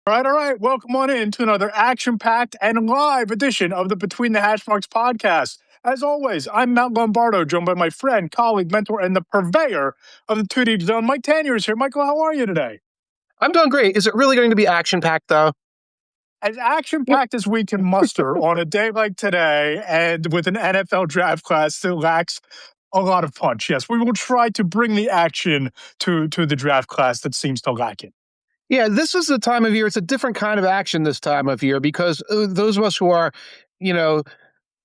All right. Welcome on in to another action-packed and live edition of the Between the Hashmarks Podcast. As always, I'm Matt Lombardo, joined by my friend, colleague, mentor, and the purveyor of the Two Deep Zone. Mike Tanier is here. Michael, how are you today? I'm doing great. Is it really going to be action-packed, though? As action-packed as we can muster on a day like today and with an NFL draft class that lacks a lot of punch. Yes, we will try to bring the action to the draft class that seems to lack it. Yeah, this is the time of year. It's a different kind of action this time of year because those of us who are,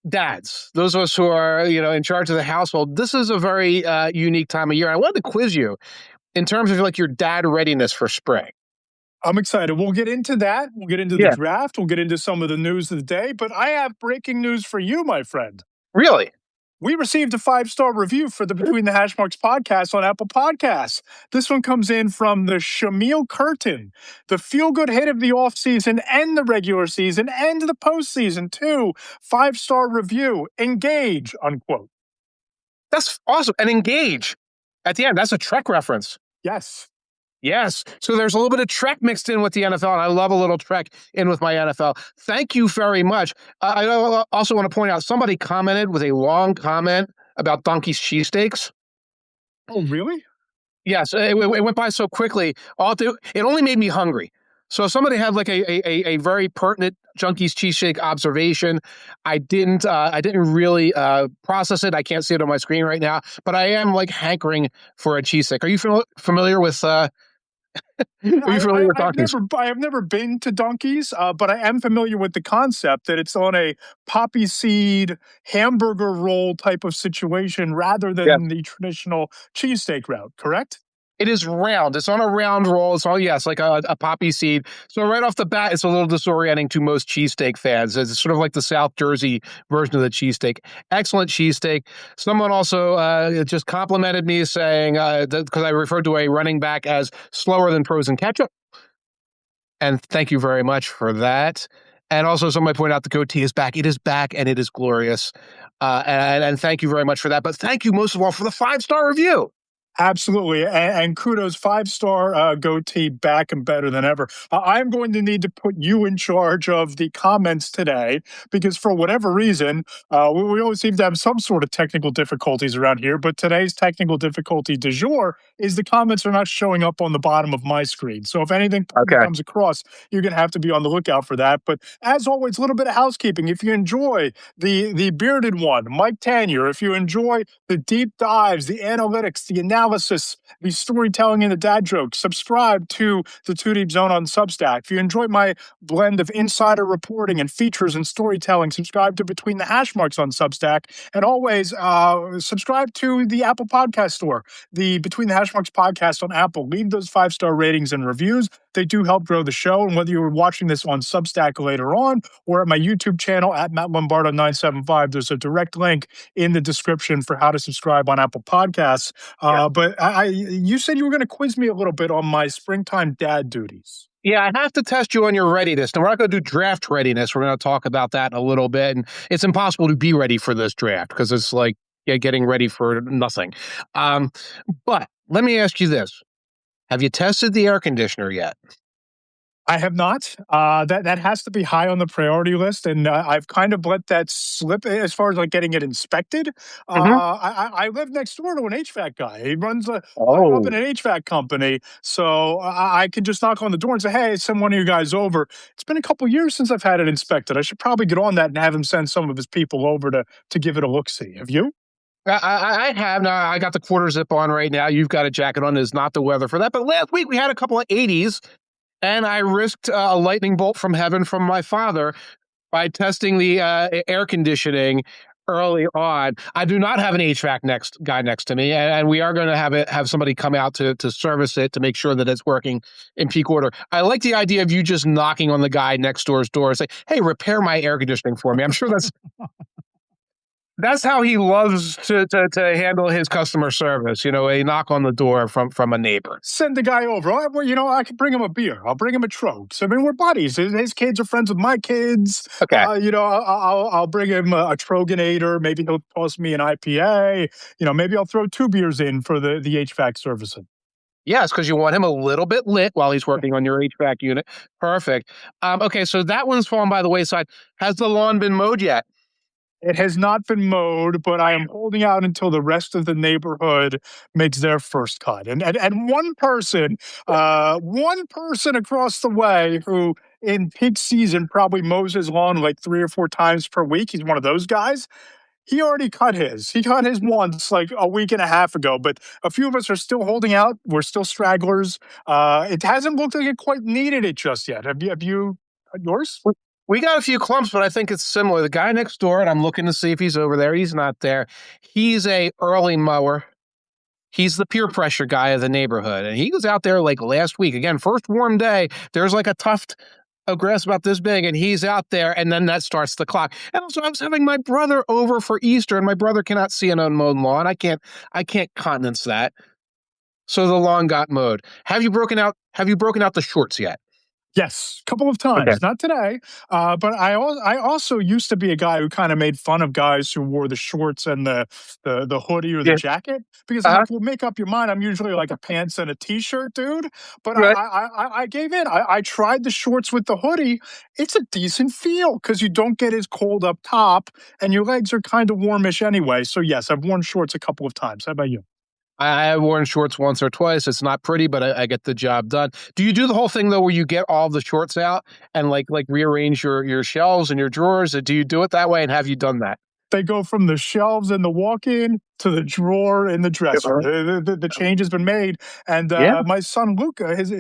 dads, those of us who are, in charge of the household, this is a very unique time of year. I wanted to quiz you in terms of like your dad readiness for spring. I'm excited. We'll get into that. We'll get into the draft. We'll get into some of the news of the day. But I have breaking news for you, my friend. Really? We received a 5-star review for the Between the Hashmarks podcast on Apple Podcasts. This one comes in from the Shamil Curtin, the feel-good hit of the offseason and the regular season and the postseason, too. 5-star review. Engage, unquote. That's awesome. And engage at the end. That's a Trek reference. Yes. Yes. So there's a little bit of Trek mixed in with the NFL, and I love a little Trek in with my NFL. Thank you very much. I also want to point out somebody commented with a long comment about Donkey's cheesesteaks. Oh, really? Yes. It went by so quickly. It only made me hungry. So if somebody had like a very pertinent Junkies cheesesteak observation, I didn't really process it. I can't see it on my screen right now, but I am like hankering for a cheesesteak. Are you familiar with I have never been to Donkeys, but I am familiar with the concept that it's on a poppy seed hamburger roll type of situation rather than the traditional cheesesteak route, correct? It is round. It's on a round roll. It's like a poppy seed. So right off the bat, it's a little disorienting to most cheesesteak fans. It's sort of like the South Jersey version of the cheesesteak. Excellent cheesesteak. Someone also just complimented me saying, because I referred to a running back as slower than frozen ketchup. And thank you very much for that. And also somebody pointed out the goatee is back. It is back and it is glorious. And thank you very much for that. But thank you most of all for the 5-star review. Absolutely. And kudos, 5-star goatee back and better than ever. I'm going to need to put you in charge of the comments today because for whatever reason, we always seem to have some sort of technical difficulties around here. But today's technical difficulty du jour is the comments are not showing up on the bottom of my screen. So if anything comes across, you're going to have to be on the lookout for that. But as always, a little bit of housekeeping. If you enjoy the bearded one, Mike Tanier, if you enjoy the deep dives, the analytics, the analysis, the storytelling and the dad jokes, subscribe to the Two Deep Zone on Substack. If you enjoy my blend of insider reporting and features and storytelling, subscribe to Between the Hashmarks on Substack. And always subscribe to the Apple Podcast Store, the Between the Hashmarks Podcast on Apple. Leave those 5-star ratings and reviews. They do help grow the show. And whether you're watching this on Substack later on or at my YouTube channel at Matt Lombardo 975, there's a direct link in the description for how to subscribe on Apple Podcasts. But you said you were going to quiz me a little bit on my springtime dad duties. Yeah, I have to test you on your readiness. Now, we're not going to do draft readiness. We're going to talk about that in a little bit. And it's impossible to be ready for this draft because it's like getting ready for nothing. But let me ask you this. Have you tested the air conditioner yet? I have not. That has to be high on the priority list, and I've kind of let that slip as far as like getting it inspected. I live next door to an HVAC guy. He runs up in an HVAC company, so I can just knock on the door and say, "Hey, send one of you guys over." It's been a couple years since I've had it inspected. I should probably get on that and have him send some of his people over to give it a look-see. Have you? I have. Now, I got the quarter zip on right now. You've got a jacket on. It's not the weather for that. But last week we had a couple of 80s. And I risked a lightning bolt from heaven from my father by testing the air conditioning early on. I do not have an HVAC guy next to me, and we are going to have somebody come out to service it to make sure that it's working in peak order. I like the idea of you just knocking on the guy next door's door and say, "Hey, repair my air conditioning for me." I'm sure that's how he loves to handle his customer service. A knock on the door from a neighbor. Send the guy over. I can bring him a beer. I'll bring him a Trogs. I mean, we're buddies. His kids are friends with my kids. Okay. I'll bring him a Troganator. Maybe he'll toss me an IPA. Maybe I'll throw 2 beers in for the HVAC servicing. Yes, because you want him a little bit lit while he's working on your HVAC unit. Perfect. Okay, so that one's fallen by the wayside. Has the lawn been mowed yet? It has not been mowed, but I am holding out until the rest of the neighborhood makes their first cut. And one person across the way who in peak season probably mows his lawn like 3 or 4 times per week. He's one of those guys. He already cut his. He cut his once like a week and a half ago, but a few of us are still holding out. We're still stragglers. It hasn't looked like it quite needed it just yet. Have you cut yours? We got a few clumps, but I think it's similar. The guy next door, and I'm looking to see if he's over there. He's not there. He's a early mower. He's the peer pressure guy of the neighborhood. And he was out there like last week. Again, first warm day. There's like a tuft of grass about this big, and he's out there, and then that starts the clock. And also, I was having my brother over for Easter, and my brother cannot see an unmowed lawn. I can't countenance that. So the lawn got mowed. Have you broken out the shorts yet? Yes, a couple of Okay. times. Not today, but I also used to be a guy who kind of made fun of guys who wore the shorts and the hoodie or the Yeah. jacket because I'm like, well, make up your mind. I'm usually like a pants and a t-shirt dude, but Right. I gave in. I tried the shorts with the hoodie. It's a decent feel because you don't get as cold up top, and your legs are kind of warmish anyway. So yes, I've worn shorts a couple of times. How about you? I have worn shorts once or twice. It's not pretty, but I get the job done. Do you do the whole thing though, where you get all the shorts out and like rearrange your shelves and your drawers? Do you do it that way? And have you done that? They go from the shelves in the walk-in to the drawer in the dresser. The change has been made, and Yeah, my son Luca, his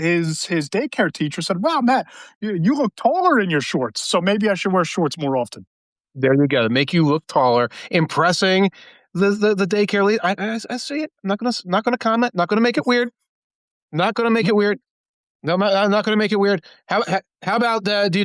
daycare teacher said, "Wow, Matt, you look taller in your shorts. So maybe I should wear shorts more often." there you go. Make you look taller, impressing the daycare lead. I see it. Not gonna comment. Not gonna make it weird. Not gonna make it weird. No, I'm not going to make it weird. How about do you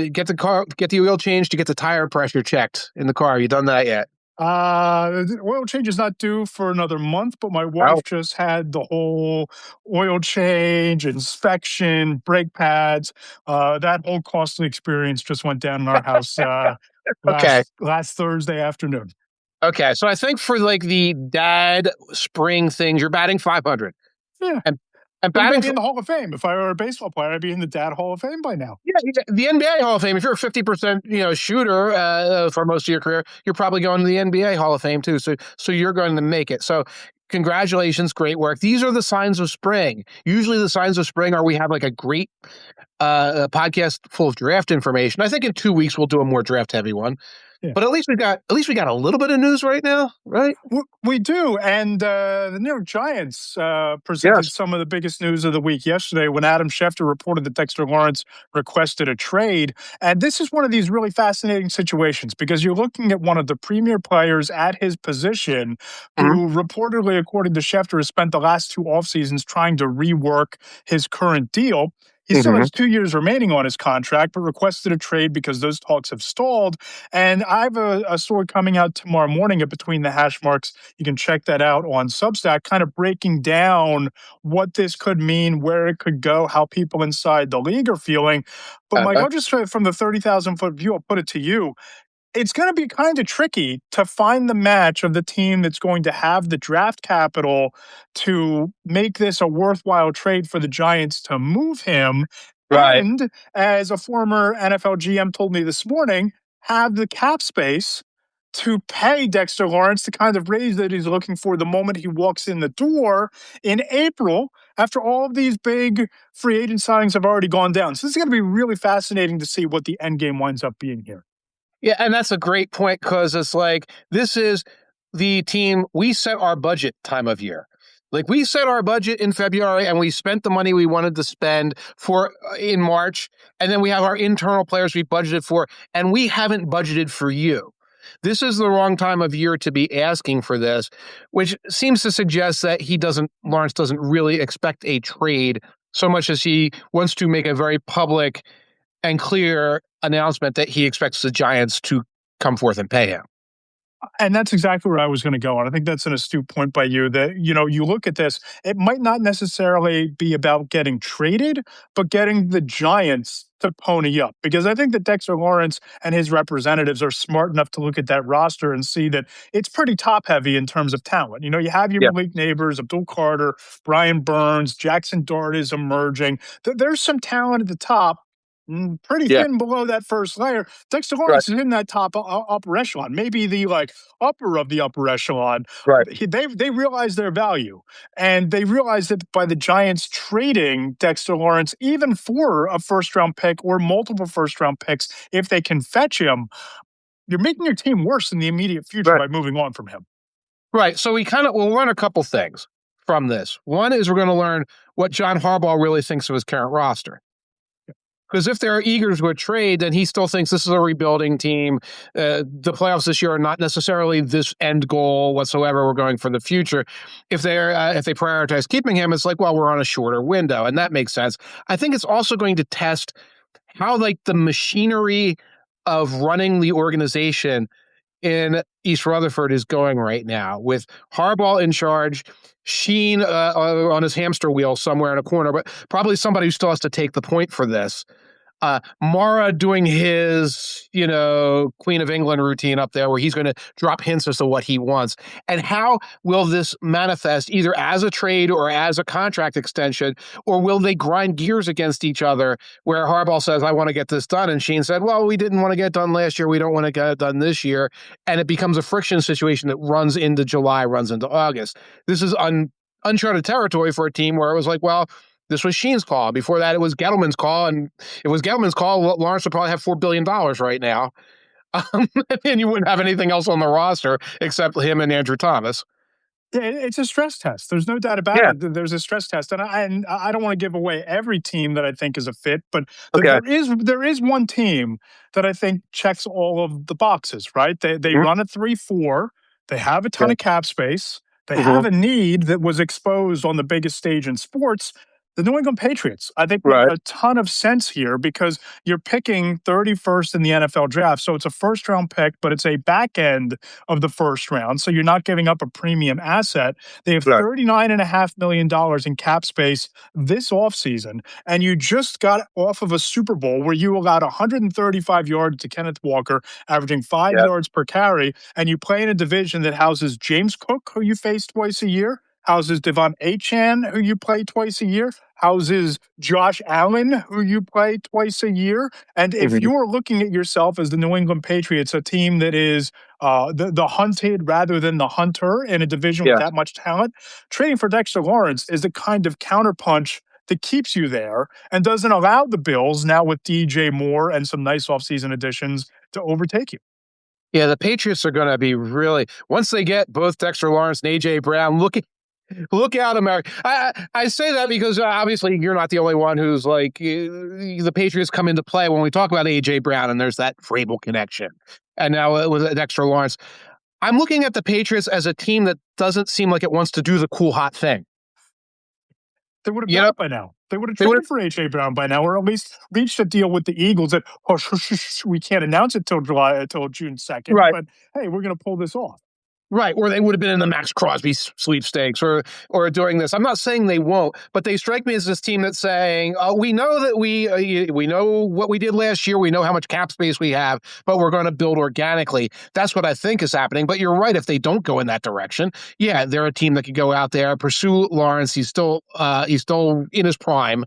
get the oil changed? Do you get the tire pressure checked in the car? You done that yet? The oil change is not due for another month, but my Oh, wife just had the whole oil change, inspection, brake pads. That whole costly experience just went down in our house okay. last Thursday afternoon. Okay. So I think for like the dad spring things, you're batting 500 Yeah. and and But batting maybe in the Hall of Fame. If I were a baseball player, I'd be in the Dad Hall of Fame by now. yeah, the NBA Hall of Fame. If you're a 50% shooter for most of your career, you're probably going to the NBA Hall of Fame too. So you're going to make it. So congratulations, great work. These are the signs of spring. Usually the signs of spring are we have like a great a podcast full of draft information. I think in 2 weeks we'll do a more draft heavy one. Yeah. But at least we got a little bit of news right now, right? We do, and the New York Giants presented Yes. some of the biggest news of the week yesterday when Adam Schefter reported that Dexter Lawrence requested a trade. And this is one of these really fascinating situations because you're looking at one of the premier players at his position Mhm. who reportedly, according to Schefter, has spent the last 2 off-seasons trying to rework his current deal. He still has 2 years remaining on his contract, but requested a trade because those talks have stalled. And I have a story coming out tomorrow morning at Between the Hashmarks. You can check that out on Substack, kind of breaking down what this could mean, where it could go, how people inside the league are feeling. But Mike, Uh, I'll just try from the 30,000-foot view, I'll put it to you. It's going to be kind of tricky to find the match of the team that's going to have the draft capital to make this a worthwhile trade for the Giants to move him. right. And as a former NFL GM told me this morning, have the cap space to pay Dexter Lawrence the kind of raise that he's looking for the moment he walks in the door in April after all of these big free agent signings have already gone down. So this is going to be really fascinating to see what the end game winds up being here. Yeah, and that's a great point because it's like this is the team we set our budget time of year. Like we set our budget in February and we spent the money we wanted to spend for in March, and then we have our internal players we budgeted for, and we haven't budgeted for you. This is the wrong time of year to be asking for this, which seems to suggest that Lawrence doesn't really expect a trade so much as he wants to make a very public and clear announcement that he expects the Giants to come forth and pay him. And that's exactly where I was going to go. And I think that's an astute point by you that, you look at this, it might not necessarily be about getting traded, but getting the Giants to pony up. Because I think that Dexter Lawrence and his representatives are smart enough to look at that roster and see that it's pretty top heavy in terms of talent. You have your Yeah. Malik Neighbors, Abdul Carter, Brian Burns, Jackson Dart is emerging. There's some talent at the top. Pretty Yeah. thin below that first layer. Dexter Right. Lawrence is in that top upper echelon, maybe the upper of the upper echelon. Right. They realize their value, and they realize that by the Giants trading Dexter Lawrence, even for a first round pick or multiple first round picks, if they can fetch him, you're making your team worse in the immediate future by moving on from him. Right. So we'll learn a couple things from this. One is we're going to learn what John Harbaugh really thinks of his current roster. Because if they're eager to a trade, then he still thinks this is a rebuilding team. The playoffs this year are not necessarily this end goal whatsoever. We're going for the future. If they prioritize keeping him, it's like, well, we're on a shorter window, and that makes sense. I think it's also going to test how the machinery of running the organization in East Rutherford is going right now, with Harbaugh in charge, Sheen on his hamster wheel somewhere in a corner, but probably somebody who still has to take the point for this. Mara doing his, Queen of England routine up there where he's going to drop hints as to what he wants. And how will this manifest either as a trade or as a contract extension, or will they grind gears against each other where Harbaugh says, I want to get this done. And Sheen said, well, we didn't want to get it done last year. We don't want to get it done this year. And it becomes a friction situation that runs into July, runs into August. This is uncharted territory for a team where it was like, well, this was Sheen's call. Before that, it was Gettleman's call. And if it was Gettleman's call, Lawrence would probably have $4 billion right now. And you wouldn't have anything else on the roster except him and Andrew Thomas. Yeah, it's a stress test. There's no doubt about it. There's a stress test. And I don't want to give away every team that I think is a fit, but there is one team that I think checks all of the boxes, right? They run a 3-4. They have a ton of cap space. They have a need that was exposed on the biggest stage in sports. The New England Patriots, I think, make a ton of sense here because you're picking 31st in the NFL draft. So it's a first-round pick, but it's a back end of the first round. So you're not giving up a premium asset. They have $39.5 million in cap space this offseason, and you just got off of a Super Bowl where you allowed 135 yards to Kenneth Walker, averaging 5 yards per carry, and you play in a division that houses James Cook, who you face twice a year, houses Devon Achane, who you play twice a year, houses Josh Allen, who you play twice a year. And if you're looking at yourself as the New England Patriots, a team that is the hunted rather than the hunter in a division with that much talent, trading for Dexter Lawrence is the kind of counterpunch that keeps you there and doesn't allow the Bills, now with DJ Moore and some nice offseason additions, to overtake you. Yeah, the Patriots are going to be really, once they get both Dexter Lawrence and A.J. Brown, look out, America. I say that because obviously you're not the only one who's like, the Patriots come into play when we talk about A.J. Brown and there's that Vrabel connection. And now it was Dexter Lawrence. I'm looking at the Patriots as a team that doesn't seem like it wants to do the cool, hot thing. They would have done it by now. They would have traded for A.J. Brown by now, or at least reached a deal with the Eagles that, we can't announce it till June 2nd. Right. But hey, we're going to pull this off. Right, or they would have been in the Max Crosby sweepstakes or doing this. I'm not saying they won't, but they strike me as this team that's saying, we know that we know what we did last year. We know how much cap space we have, but we're going to build organically. That's what I think is happening. But you're right. If they don't go in that direction, yeah, they're a team that could go out there, pursue Lawrence. He's still in his prime.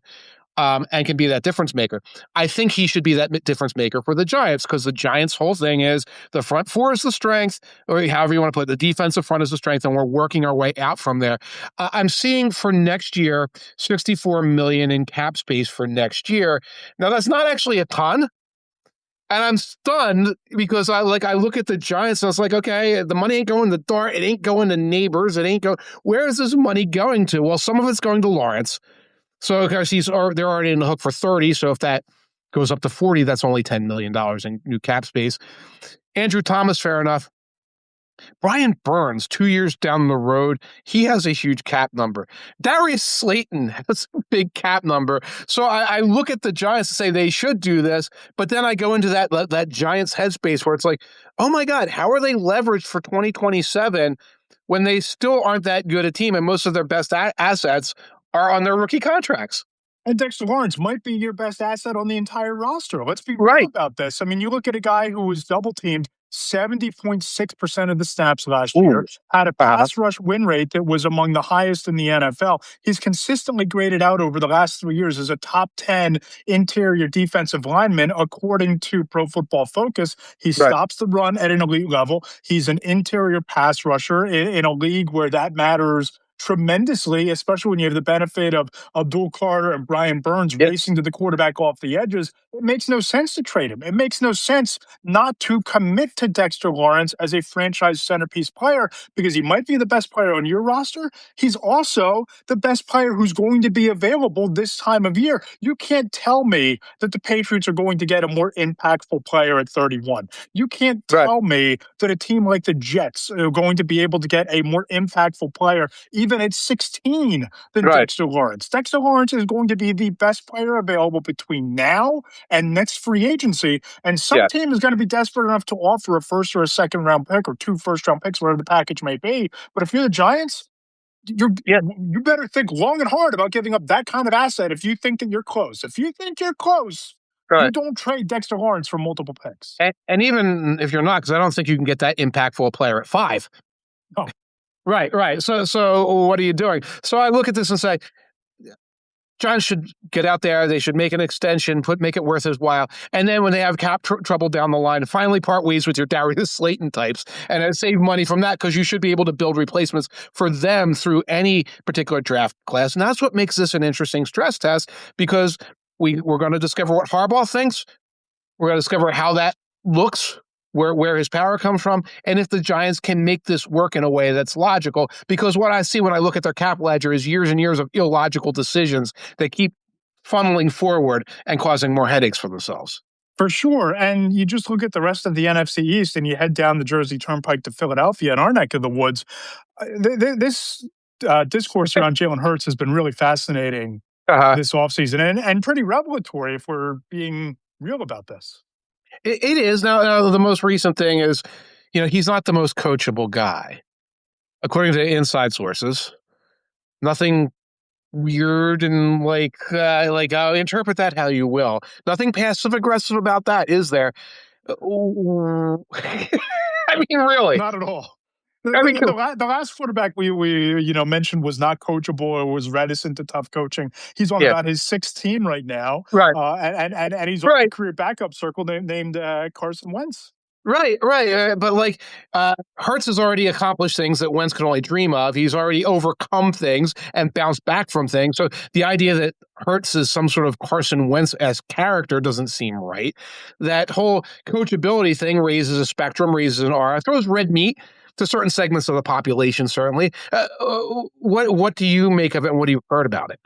And can be that difference maker. I think he should be that difference maker for the Giants because the Giants' whole thing is the front four is the strength, or however you want to put it, the defensive front is the strength, and we're working our way out from there. I'm seeing for next year, $64 million in cap space for next year. Now, that's not actually a ton. And I'm stunned because I look at the Giants and I was like, okay, the money ain't going to Dart. It ain't going to Neighbors. Where is this money going to? Well, some of it's going to Lawrence. So, of course, they're already in the hook for 30. So if that goes up to 40, that's only $10 million in new cap space. Andrew Thomas, fair enough. Brian Burns, 2 years down the road, he has a huge cap number. Darius Slayton has a big cap number. So I look at the Giants and say they should do this, but then I go into that Giants headspace where it's like, oh my God, how are they leveraged for 2027 when they still aren't that good a team and most of their best assets are on their rookie contracts? And Dexter Lawrence might be your best asset on the entire roster. Let's be real Right. about this. I mean, you look at a guy who was double teamed 70.6% of the snaps last Ooh. year, had a Uh-huh. pass rush win rate that was among the highest in the NFL. He's consistently graded out over the last 3 years as a top 10 interior defensive lineman, according to Pro Football Focus. He Right. stops the run at an elite level. He's an interior pass rusher in a league where that matters tremendously, especially when you have the benefit of Abdul Carter and Brian Burns Yes. racing to the quarterback off the edges. It makes no sense to trade him. It makes no sense not to commit to Dexter Lawrence as a franchise centerpiece player because he might be the best player on your roster. He's also the best player who's going to be available this time of year. You can't tell me that the Patriots are going to get a more impactful player at 31. You can't Right. tell me that a team like the Jets are going to be able to get a more impactful player even at 16 than Right. Dexter Lawrence. Dexter Lawrence is going to be the best player available between now and next free agency. And some Yeah. team is going to be desperate enough to offer a first or a second round pick or 2 first round picks, whatever the package may be. But if you're the Giants, Yeah. you better think long and hard about giving up that kind of asset if you think that you're close. If you think you're close, you Right. don't trade Dexter Lawrence for multiple picks. And even if you're not, because I don't think you can get that impactful player at 5. No. Right, right. So what are you doing? So I look at this and say, Giants should get out there. They should make an extension, make it worth his while. And then when they have cap trouble down the line, finally part ways with your Darius Slayton types and save money from that because you should be able to build replacements for them through any particular draft class. And that's what makes this an interesting stress test because we're going to discover what Harbaugh thinks. We're going to discover how that looks, where his power comes from, and if the Giants can make this work in a way that's logical. Because what I see when I look at their cap ledger is years and years of illogical decisions that keep funneling forward and causing more headaches for themselves. For sure. And you just look at the rest of the NFC East and you head down the Jersey Turnpike to Philadelphia in our neck of the woods. This discourse around Jalen Hurts has been really fascinating Uh-huh. this offseason and pretty revelatory if we're being real about this. It is. Now, the most recent thing is, he's not the most coachable guy. According to inside sources, nothing weird and interpret that how you will. Nothing passive aggressive about that, is there? I mean, really? Not at all. I mean, The last quarterback we mentioned was not coachable or was reticent to tough coaching. He's on yeah, about his sixth team right now, right, and he's on right. a career backup circle named Carson Wentz. Right. But Hurts has already accomplished things that Wentz could only dream of. He's already overcome things and bounced back from things. So the idea that Hurts is some sort of Carson Wentz-esque character doesn't seem right. That whole coachability thing raises a spectrum, raises an aura, throws red meat to certain segments of the population, certainly. What do you make of it and what have you heard about it?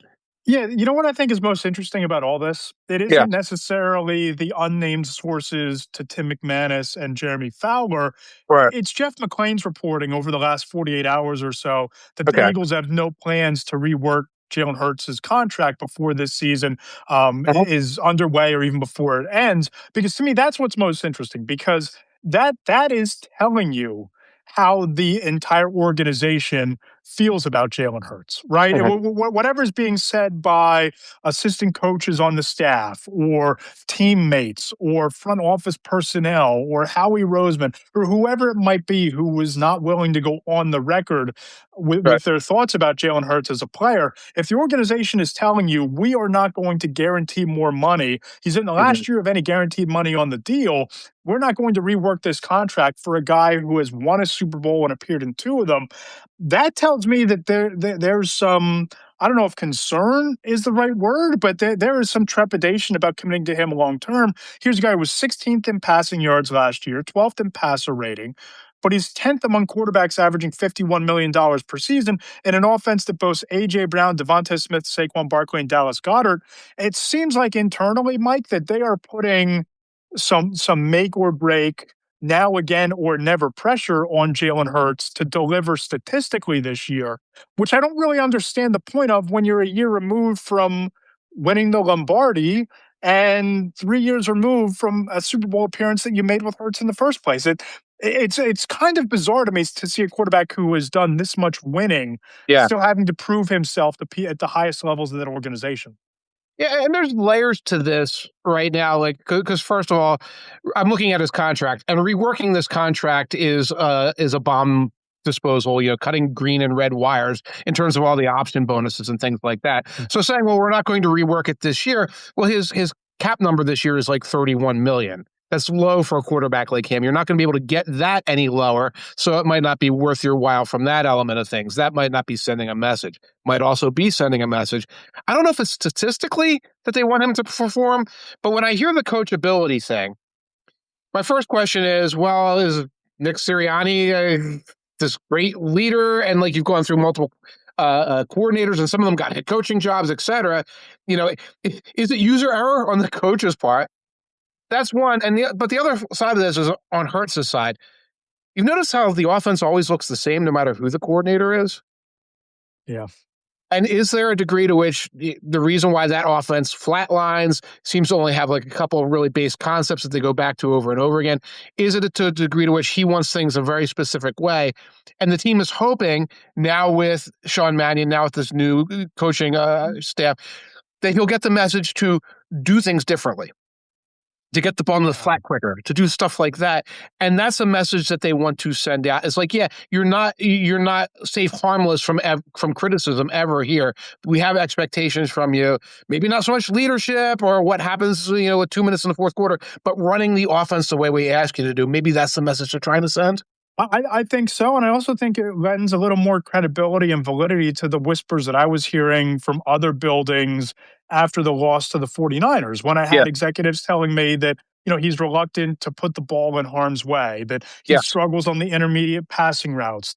Yeah, you know what I think is most interesting about all this? It Yeah. isn't necessarily the unnamed sources to Tim McManus and Jeremy Fowler. Right. It's Jeff McClain's reporting over the last 48 hours or so that the Okay. Eagles have no plans to rework Jalen Hurts' contract before this season Uh-huh. is underway or even before it ends. Because to me, that's what's most interesting because that is telling you how the entire organization feels about Jalen Hurts, right? Uh-huh. Whatever's being said by assistant coaches on the staff or teammates or front office personnel or Howie Roseman or whoever it might be who was not willing to go on the record with their thoughts about Jalen Hurts as a player, if the organization is telling you we are not going to guarantee more money, he's in the last year of any guaranteed money on the deal, we're not going to rework this contract for a guy who has won a Super Bowl and appeared in 2 of them. That tells me that there's some, I don't know if concern is the right word, but there is some trepidation about committing to him long term. Here's a guy who was 16th in passing yards last year, 12th in passer rating, but he's 10th among quarterbacks averaging $51 million per season in an offense that boasts A.J. Brown, Devonta Smith, Saquon Barkley, and Dallas Goedert. It seems like internally, Mike, that they are putting some make or break now again or never pressure on Jalen Hurts to deliver statistically this year, which I don't really understand the point of when you're a year removed from winning the Lombardi and 3 years removed from a Super Bowl appearance that you made with Hurts in the first place. It's kind of bizarre to me to see a quarterback who has done this much winning Yeah. still having to prove himself at the highest levels of that organization. Yeah, and there's layers to this right now. Like, because first of all, I'm looking at his contract, and reworking this contract is a bomb disposal. Cutting green and red wires in terms of all the option bonuses and things like that. So saying, well, we're not going to rework it this year. Well, his cap number this year is like 31 million. That's low for a quarterback like him. You're not going to be able to get that any lower, so it might not be worth your while from that element of things. That might not be sending a message. Might also be sending a message. I don't know if it's statistically that they want him to perform, but when I hear the coachability thing, my first question is, well, is Nick Sirianni this great leader? And like you've gone through multiple coordinators, and some of them got head coaching jobs, et cetera. Is it user error on the coach's part? That's one. But the other side of this is on Hurts' side. You've noticed how the offense always looks the same no matter who the coordinator is? Yeah. And is there a degree to which the reason why that offense flatlines, seems to only have like a couple of really base concepts that they go back to over and over again? Is it to a degree to which he wants things a very specific way? And the team is hoping now with Sean Mannion, now with this new coaching staff, that he'll get the message to do things differently, to get the ball in the flat quicker, to do stuff like that. And that's a message that they want to send out. It's like, yeah, you're not safe, harmless from criticism ever here. We have expectations from you, maybe not so much leadership or what happens, with 2 minutes in the fourth quarter, but running the offense the way we ask you to do. Maybe that's the message they're trying to send. I think so. And I also think it lends a little more credibility and validity to the whispers that I was hearing from other buildings after the loss to the 49ers, when I had executives telling me that, he's reluctant to put the ball in harm's way, that he struggles on the intermediate passing routes.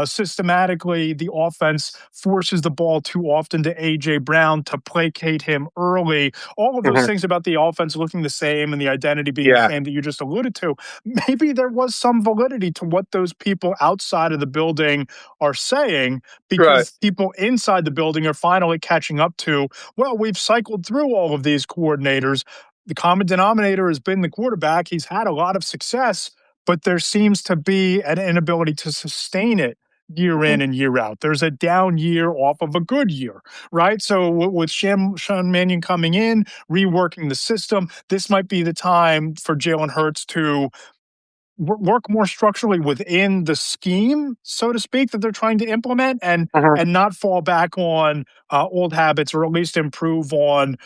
Systematically, the offense forces the ball too often to A.J. Brown to placate him early. All of those things about the offense looking the same and the identity being the same that you just alluded to. Maybe there was some validity to what those people outside of the building are saying, because people inside the building are finally catching up to, well, we've cycled through all of these coordinators. The common denominator has been the quarterback. He's had a lot of success, but there seems to be an inability to sustain it year in and year out. There's a down year off of a good year, right? So with Sean Mannion coming in, reworking the system, this might be the time for Jalen Hurts to work more structurally within the scheme, so to speak, that they're trying to implement, and not fall back on old habits, or at least improve on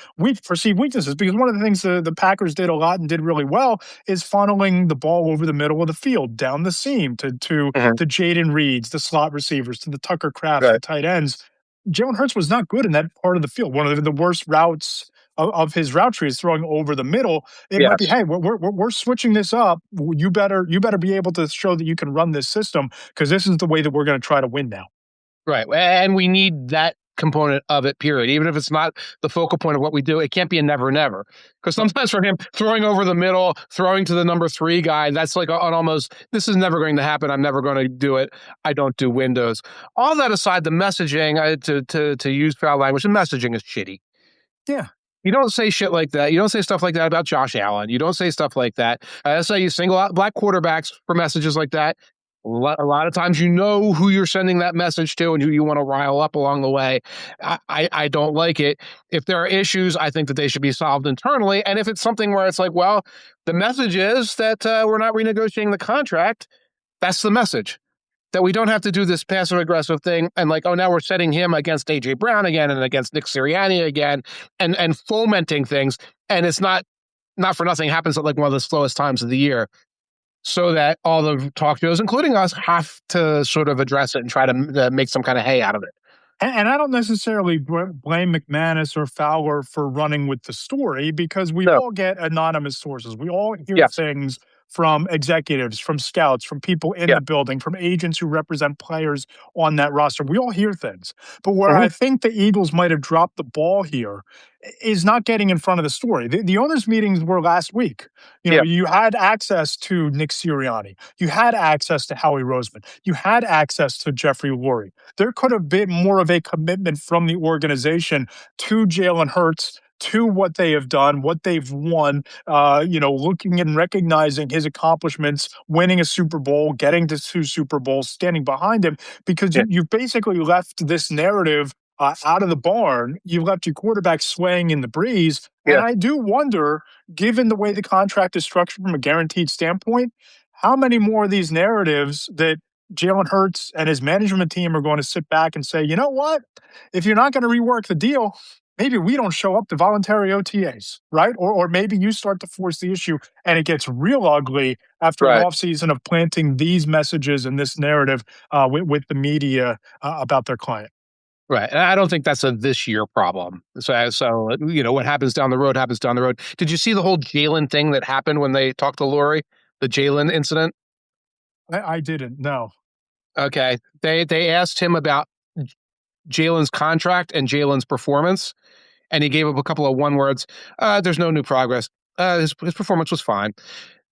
perceived weaknesses. Because one of the things the Packers did a lot and did really well is funneling the ball over the middle of the field, down the seam to Jaden Reeds, the slot receivers, to the Tucker Crafts, the tight ends. Jalen Hurts was not good in that part of the field. One of the worst routes of his route tree is throwing over the middle. It might be, hey, we're switching this up. You better be able to show that you can run this system, because this is the way that we're going to try to win now. Right. And we need that component of it, period. Even if it's not the focal point of what we do, it can't be a never. Because sometimes for him, throwing over the middle, throwing to the number 3 guy, that's like an almost, this is never going to happen. I'm never going to do it. I don't do windows. All that aside, the messaging, to use foul language, the messaging is shitty. Yeah. You don't say shit like that. You don't say stuff like that about Josh Allen. You don't say stuff like that. That's how you single out black quarterbacks for messages like that. A lot of times you know who you're sending that message to and who you want to rile up along the way. I don't like it. If there are issues, I think that they should be solved internally. And if it's something where it's like, well, the message is that we're not renegotiating the contract, that's the message. That we don't have to do this passive-aggressive thing and like, oh, now we're setting him against A.J. Brown again and against Nick Sirianni again and fomenting things. And it's not for nothing, happens at like one of the slowest times of the year. So that all the talk shows, including us, have to sort of address it and try to make some kind of hay out of it. And I don't necessarily blame McManus or Fowler for running with the story, because we all get anonymous sources. We all hear things from executives, from scouts, from people in Yeah. the building, from agents who represent players on that roster. We all hear things. But where Mhm. I think the Eagles might have dropped the ball here is not getting in front of the story. The owners' meetings were last week. Yeah. You had access to Nick Sirianni. You had access to Howie Roseman. You had access to Jeffrey Lurie. There could have been more of a commitment from the organization to Jalen Hurts, to what they have done, what they've won, looking and recognizing his accomplishments, winning a Super Bowl, getting to 2 Super Bowls, standing behind him, because Yeah. you've basically left this narrative out of the barn. You've left your quarterback swaying in the breeze. And Yeah. I do wonder, given the way the contract is structured from a guaranteed standpoint, how many more of these narratives that Jalen Hurts and his management team are going to sit back and say, you know what? If you're not going to rework the deal, maybe we don't show up to voluntary OTAs, right? Or maybe you start to force the issue and it gets real ugly after an Right. offseason of planting these messages and this narrative with the media about their client. Right. And I don't think that's a this year problem. So what happens down the road happens down the road. Did you see the whole Jalen thing that happened when they talked to Lurie? The Jalen incident? I didn't, no. Okay. They asked him about Jalen's contract and Jalen's performance, and he gave up a couple of one words. There's no new progress. His performance was fine.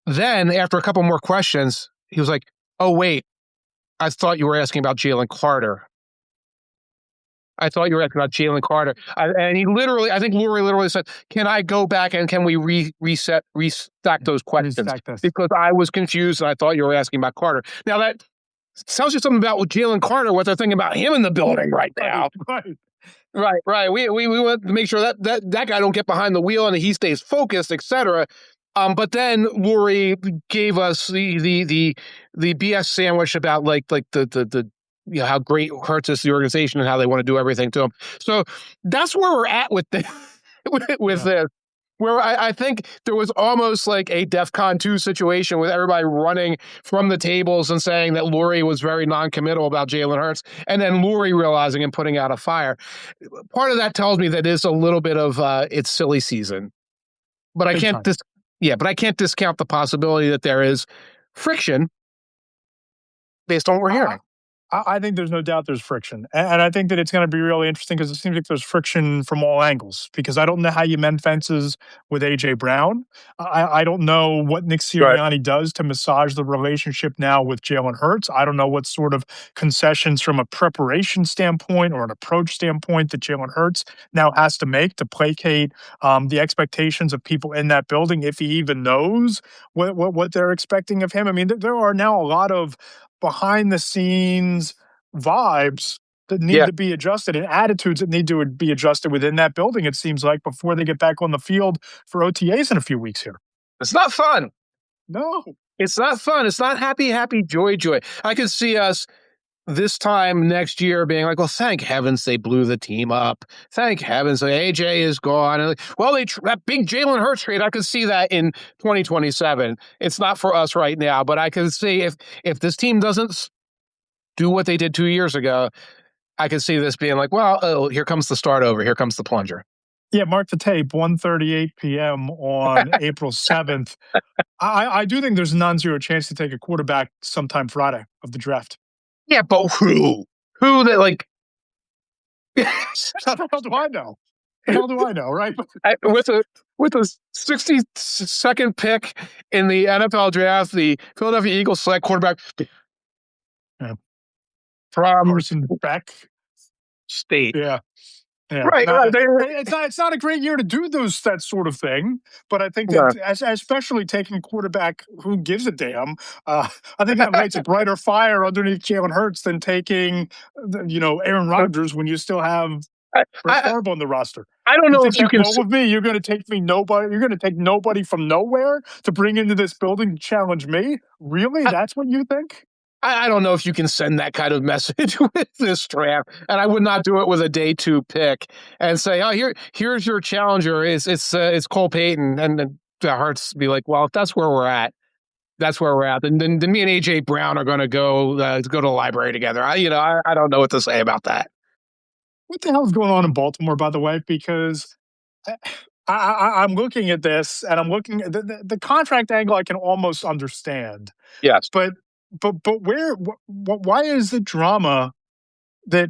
Then, after a couple more questions, he was like, "Oh wait, I thought you were asking about Jalen Carter. I thought you were asking about Jalen Carter." And he literally, I think Lurie literally said, "Can I go back and can we restack those questions? Restack this. Because I was confused and I thought you were asking about Carter." Now that tells you something about Jalen Carter, what they're thinking about him in the building right now. Right. Right. We want to make sure that guy don't get behind the wheel and he stays focused, etc. But then Lurie gave us the BS sandwich about like the how great Hurts is the organization and how they want to do everything to him. So that's where we're at with this. With this. Where I think there was almost like a DEFCON 2 situation with everybody running from the tables and saying that Lurie was very non-committal about Jalen Hurts, and then Lurie realizing and putting out a fire. Part of that tells me that it's a little bit of it's silly season, but I can't discount the possibility that there is friction based on what we're hearing. I think there's no doubt there's friction. And I think that it's going to be really interesting because it seems like there's friction from all angles. Because I don't know how you mend fences with A.J. Brown. I don't know what Nick Sirianni does to massage the relationship now with Jalen Hurts. I don't know what sort of concessions from a preparation standpoint or an approach standpoint that Jalen Hurts now has to make to placate the expectations of people in that building, if he even knows what they're expecting of him. I mean, there are now a lot of behind the scenes vibes that need to be adjusted and attitudes that need to be adjusted within that building, it seems like, before they get back on the field for OTAs in a few weeks here. It's not fun. No. It's not fun. It's not happy, joy. I could see us this time next year being like, well, thank heavens they blew the team up. Thank heavens AJ is gone. And well, that big Jalen Hurts trade, I could see that in 2027. It's not for us right now, but I could see if this team doesn't do what they did 2 years ago, I could see this being like, well, here comes the start over. Here comes the plunger. Yeah, mark the tape, 1:38 p.m. on April 7th. I do think there's a non-zero chance to take a quarterback sometime Friday of the draft. Yeah, but who? Who that like? How the hell do I know? How do I know, right? With a 62nd pick in the NFL draft, the Philadelphia Eagles select quarterback from Carson Beck State. Yeah. Right. It's not a great year to do that sort of thing, but I think that especially taking quarterback who gives a damn, I think that lights a brighter fire underneath Jalen Hurts than taking, Aaron Rodgers when you still have Brett Favre on the roster. I don't know if you can. With me, you're going to take nobody. You're going to take nobody from nowhere to bring into this building to challenge me. Really, that's what you think? I don't know if you can send that kind of message with this draft, and I would not do it with a day 2 pick and say, "Oh, here's your challenger. It's Cole Payton," and then Hurts be like, "Well, if that's where we're at, that's where we're at." And then me and AJ Brown are going to go to the library together. I don't know what to say about that. What the hell is going on in Baltimore, by the way? Because I'm looking at this, and I'm looking at the contract angle. I can almost understand, Yes. but why is the drama that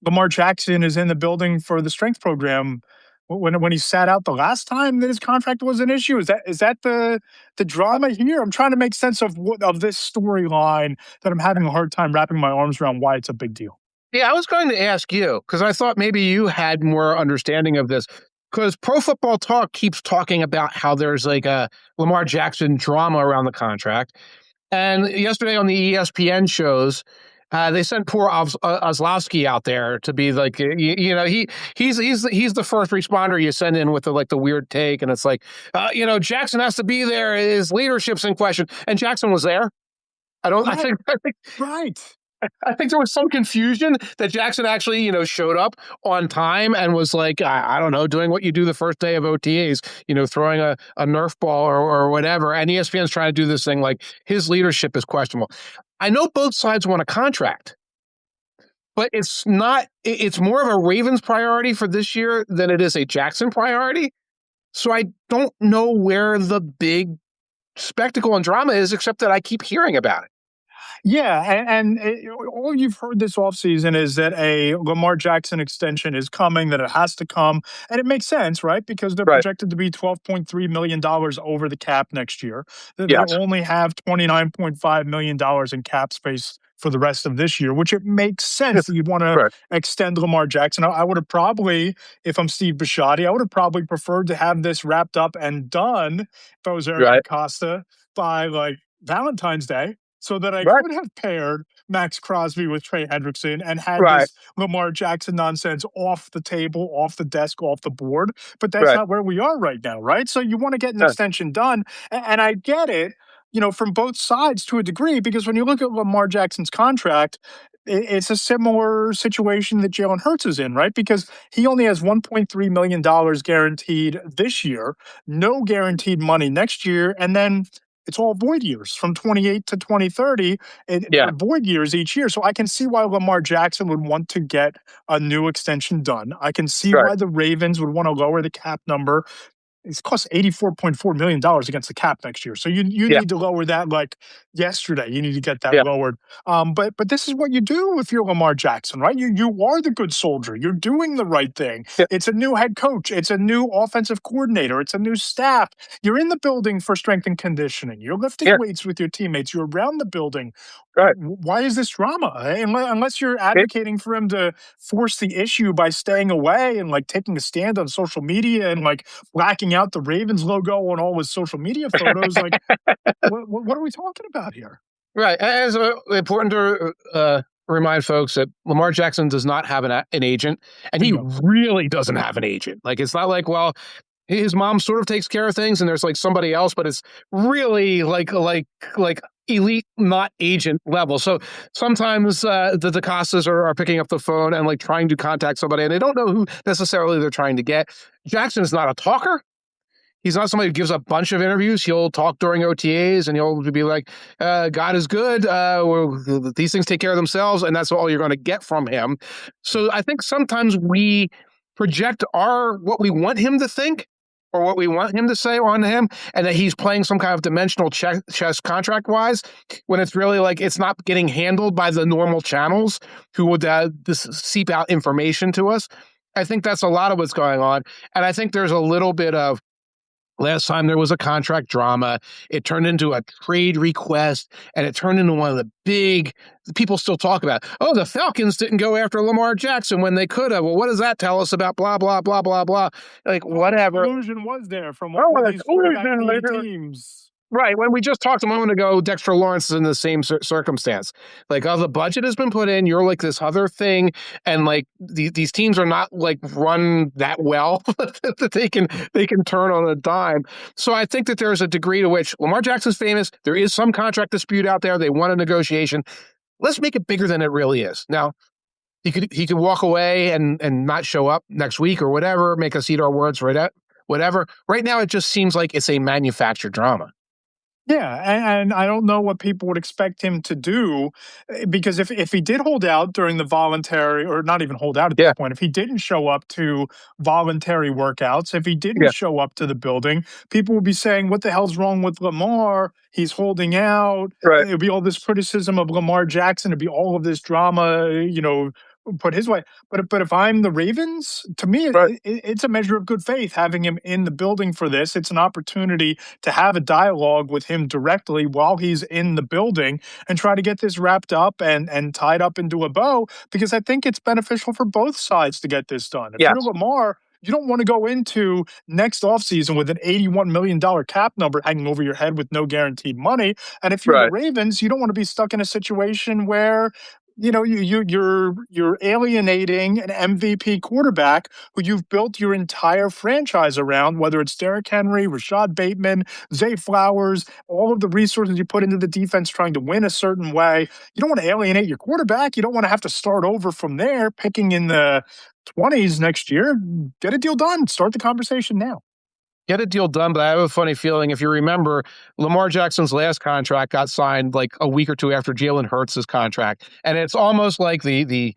Lamar Jackson is in the building for the strength program when he sat out the last time that his contract was an issue? Is that the drama here? I'm trying to make sense of this storyline that I'm having a hard time wrapping my arms around why it's a big deal. Yeah, I was going to ask you because I thought maybe you had more understanding of this. Because Pro Football Talk keeps talking about how there's like a Lamar Jackson drama around the contract. And yesterday on the ESPN shows, they sent poor Ozlowski out there to be like, he's the first responder you send in with the weird take, and it's like, Jackson has to be there. His leadership's in question, and Jackson was there. Right. I think there was some confusion that Jackson actually, showed up on time and was like, I don't know, doing what you do the first day of OTAs, throwing a Nerf ball or whatever. And ESPN's trying to do this thing like his leadership is questionable. I know both sides want a contract, but it's more of a Ravens priority for this year than it is a Jackson priority. So I don't know where the big spectacle and drama is, except that I keep hearing about it. Yeah, all you've heard this offseason is that a Lamar Jackson extension is coming, that it has to come. And it makes sense, right? Because they're projected to be $12.3 million over the cap next year. They only have $29.5 million in cap space for the rest of this year, which it makes sense that you'd want to extend Lamar Jackson. I would have probably, if I'm Steve Bisciotti, I would have probably preferred to have this wrapped up and done if I was Eric Acosta by like Valentine's Day, so that I could have paired Max Crosby with Trey Hendrickson and had this Lamar Jackson nonsense off the table, off the desk, off the board. But that's not where we are right now, right? So you want to get an extension done. And I get it, from both sides to a degree, because when you look at Lamar Jackson's contract, it's a similar situation that Jalen Hurts is in, right? Because he only has $1.3 million guaranteed this year, no guaranteed money next year, and then it's all void years from 28 to 2030, void years each year. So I can see why Lamar Jackson would want to get a new extension done. I can see why the Ravens would want to lower the cap number. It costs $84.4 million against the cap next year. So you need to lower that like yesterday. You need to get that lowered. But this is what you do if you're Lamar Jackson, right? You are the good soldier. You're doing the right thing. It's a new head coach. It's a new offensive coordinator. It's a new staff. You're in the building for strength and conditioning. You're lifting weights with your teammates. You're around the building. Why is this drama? Unless you're advocating for him to force the issue by staying away and like taking a stand on social media and like blacking out the Ravens logo on all his social media photos. Like, what are we talking about here? Right. It's important to remind folks that Lamar Jackson does not have an agent, and he really doesn't have an agent. Like, it's not like, well, his mom sort of takes care of things and there's like somebody else, but it's really like elite, not agent level. So sometimes the DaCostas are picking up the phone and like trying to contact somebody, and they don't know who necessarily they're trying to get. Jackson is not a talker. He's not somebody who gives a bunch of interviews. He'll talk during OTAs and he'll be like, God is good. These things take care of themselves. And that's all you're going to get from him. So I think sometimes we project what we want him to think or what we want him to say on him, and that he's playing some kind of dimensional chess contract-wise, when it's really like it's not getting handled by the normal channels who would seep out information to us. I think that's a lot of what's going on. And I think there's a little bit of, last time there was a contract drama, it turned into a trade request, and it turned into one of the big, people still talk about, the Falcons didn't go after Lamar Jackson when they could have. Well, what does that tell us about blah, blah, blah, blah, blah? Like, whatever. The illusion was there from all these teams. Right. When we just talked a moment ago, Dexter Lawrence is in the same circumstance. Like, the budget has been put in. You're like this other thing. And like these teams are not like run that well that they can turn on a dime. So I think that there's a degree to which Lamar Jackson's famous. There is some contract dispute out there. They want a negotiation. Let's make it bigger than it really is. Now, he could walk away and not show up next week or whatever, make us eat our words, right? Whatever. Right now, it just seems like it's a manufactured drama. Yeah, and I don't know what people would expect him to do because if he did hold out during the voluntary, or not even hold out at this Yeah, point, if he didn't show up to voluntary workouts, if he didn't yeah, show up to the building, people would be saying, "What the hell's wrong with Lamar? He's holding out." right, It'd be all this criticism of Lamar Jackson. It'd be all of this drama, put his way. But if I'm the Ravens, to me, right. it's a measure of good faith having him in the building for this. It's an opportunity to have a dialogue with him directly while he's in the building and try to get this wrapped up and tied up into a bow, because I think it's beneficial for both sides to get this done. If you're Yes, Lamar, you don't want to go into next offseason with an $81 million cap number hanging over your head with no guaranteed money. And if you're the right. Ravens, you don't want to be stuck in a situation where you're alienating an MVP quarterback who you've built your entire franchise around, whether it's Derrick Henry, Rashad Bateman, Zay Flowers, all of the resources you put into the defense trying to win a certain way. You don't want to alienate your quarterback. You don't want to have to start over from there, picking in the 20s next year. Get a deal done. Start the conversation now. Get a deal done, but I have a funny feeling. If you remember, Lamar Jackson's last contract got signed like a week or two after Jalen Hurts' contract, and it's almost like the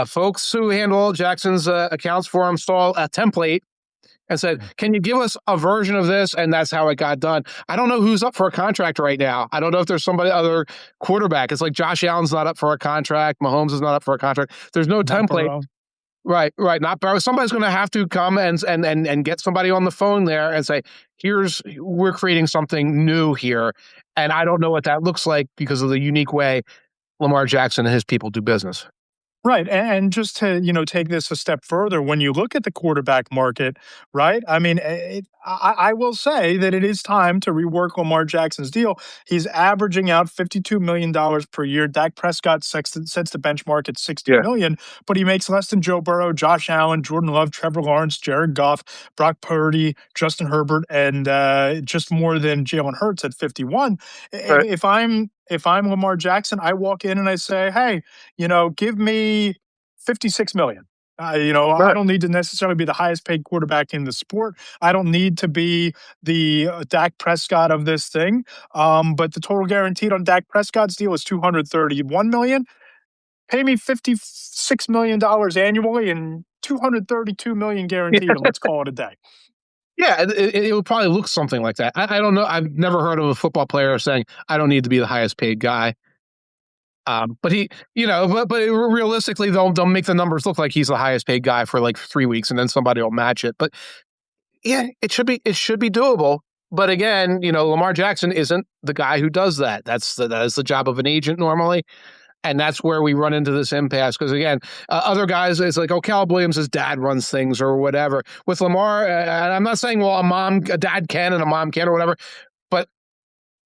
folks who handle Jackson's accounts for him saw a template and said, "Can you give us a version of this?" And that's how it got done. I don't know who's up for a contract right now. I don't know if there's somebody other quarterback. It's like Josh Allen's not up for a contract. Mahomes is not up for a contract. There's no Not template. Burrow. Right, right. Not Barrow. Somebody's going to have to come and get somebody on the phone there and say, we're creating something new here, and I don't know what that looks like because of the unique way Lamar Jackson and his people do business." Right. And just to, take this a step further, when you look at the quarterback market, right? I mean, I will say that it is time to rework Lamar Jackson's deal. He's averaging out $52 million per year. Dak Prescott sets the benchmark at 60 Yeah. million, but he makes less than Joe Burrow, Josh Allen, Jordan Love, Trevor Lawrence, Jared Goff, Brock Purdy, Justin Herbert, and just more than Jalen Hurts at 51. Right. If I'm Lamar Jackson, I walk in and I say, "Hey, give me 56 million. I Right. don't need to necessarily be the highest paid quarterback in the sport. I don't need to be the Dak Prescott of this thing. But the total guaranteed on Dak Prescott's deal is 231 million. Pay me $56 million annually and 232 million guaranteed, and let's call it a day." Yeah, it will probably look something like that. I don't know. I've never heard of a football player saying, "I don't need to be the highest paid guy." But but realistically, they'll make the numbers look like he's the highest paid guy for like 3 weeks, and then somebody will match it. But yeah, it should be doable. But again, Lamar Jackson isn't the guy who does that. That is the job of an agent normally. And that's where we run into this impasse. Because again, other guys, it's like, oh, Caleb Williams' dad runs things or whatever. With Lamar, and I'm not saying, well, a dad can and a mom can or whatever, but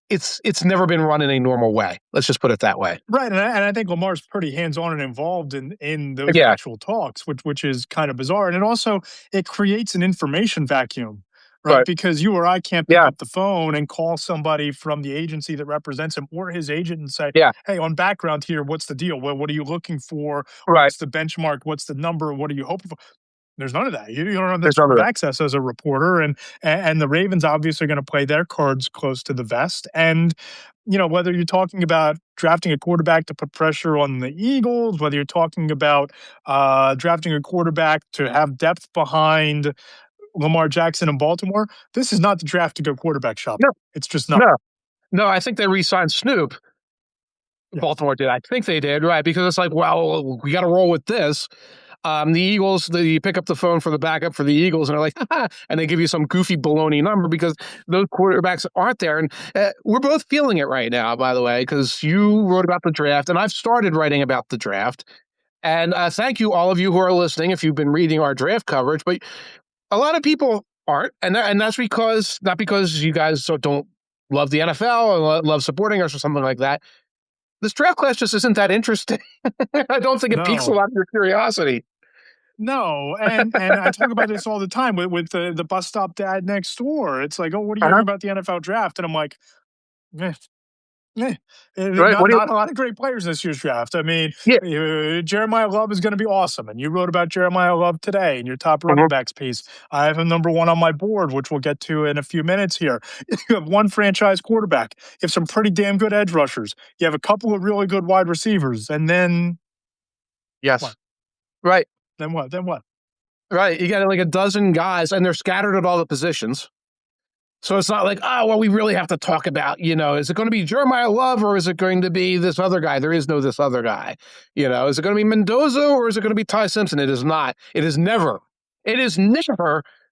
it's never been run in a normal way. Let's just put it that way. Right, and I think Lamar's pretty hands-on and involved in those Yeah, actual talks, which is kind of bizarre, and it creates an information vacuum, right? right. Because you or I can't pick Yeah, up the phone and call somebody from the agency that represents him or his agent and say, yeah, "Hey, on background here, what's the deal? What are you looking for? right. What's the benchmark? What's the number? What are you hoping for?" There's none of that. You don't have that There's sort none of of that. access as a reporter, and the Ravens obviously are going to play their cards close to the vest. And whether you're talking about drafting a quarterback to put pressure on the Eagles, whether you're talking about drafting a quarterback to have depth behind Lamar Jackson in Baltimore, this is not the draft to go quarterback shopping. No, It's just not. no, no. I think they re-signed Snoop. Yes. Baltimore did. I think they did, right? Because it's like, well, we got to roll with this. The Eagles, you pick up the phone for the backup for the Eagles, and they're like, "Haha," and they give you some goofy baloney number because those quarterbacks aren't there. And we're both feeling it right now, by the way, because you wrote about the draft, and I've started writing about the draft. And thank you, all of you who are listening, if you've been reading our draft coverage. But a lot of people aren't, and that's because not because you guys don't love the NFL or love supporting us or something like that. This draft class just isn't that interesting. I don't think it piques a No. lot of your curiosity. No, and I talk about this all the time with the bus stop dad next door. It's like, "Oh, what are you hearing Uh-huh. about the NFL draft?" And I'm like, "Eh." Eh, right? What do you? not a lot of great players this year's draft. I mean, Yeah. Jeremiah Love is going to be awesome, and you wrote about Jeremiah Love today in your top running Mhm. backs piece. I have him number one on my board, which we'll get to in a few minutes here. You have one franchise quarterback. You have some pretty damn good edge rushers. You have a couple of really good wide receivers, and then Yes. what? Right. Then what? Then what? Right. You got like a dozen guys, and they're scattered at all the positions. So it's not like, oh, well, we really have to talk about, is it going to be Jeremiah Love or is it going to be this other guy? There is no this other guy. Is it going to be Mendoza or is it going to be Ty Simpson? It is not. It is never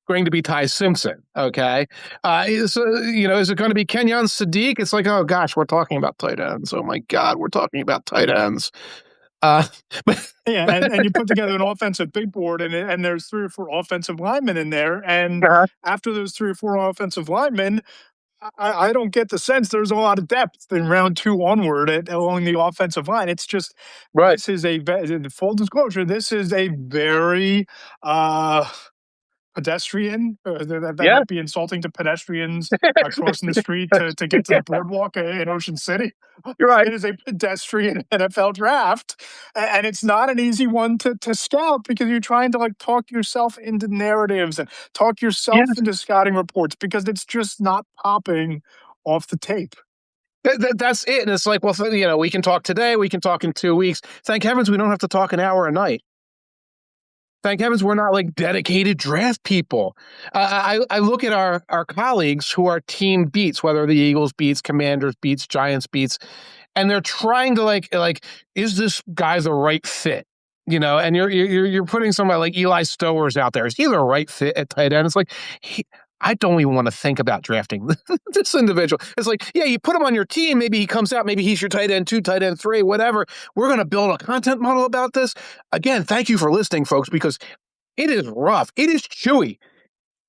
going to be Ty Simpson. Okay. Is it going to be Kenyon Sadiq? It's like, oh gosh, we're talking about tight ends. Oh my God, we're talking about tight ends. Uh, but, Yeah, and you put together an offensive big board, and there's 3 or 4 offensive linemen in there, and uh-huh. after those 3 or 4 offensive linemen, I don't get the sense there's a lot of depth in round 2 onward along the offensive line. It's just Right. this is full disclosure. This is a very pedestrian. That Yeah. might be insulting to pedestrians crossing the street to get to Yeah. the boardwalk in Ocean City. You're right. It is a pedestrian NFL draft, and it's not an easy one to scout because you're trying to like talk yourself into narratives and talk yourself Yes. into scouting reports because it's just not popping off the tape. That's it. And it's like, well, we can talk today. We can talk in 2 weeks. Thank heavens we don't have to talk an hour a night. Thank heavens we're not like dedicated draft people. I look at our colleagues who are team beats, whether the Eagles beats, Commanders beats, Giants beats, and they're trying to like, is this guy the right fit? And you're putting somebody like Eli Stowers out there. Is he the right fit at tight end? It's like I don't even want to think about drafting this individual. It's like, yeah, you put him on your team. Maybe he comes out. Maybe he's your tight end 2, tight end 3, whatever. We're going to build a content model about this. Again, thank you for listening, folks, because it is rough. It is chewy.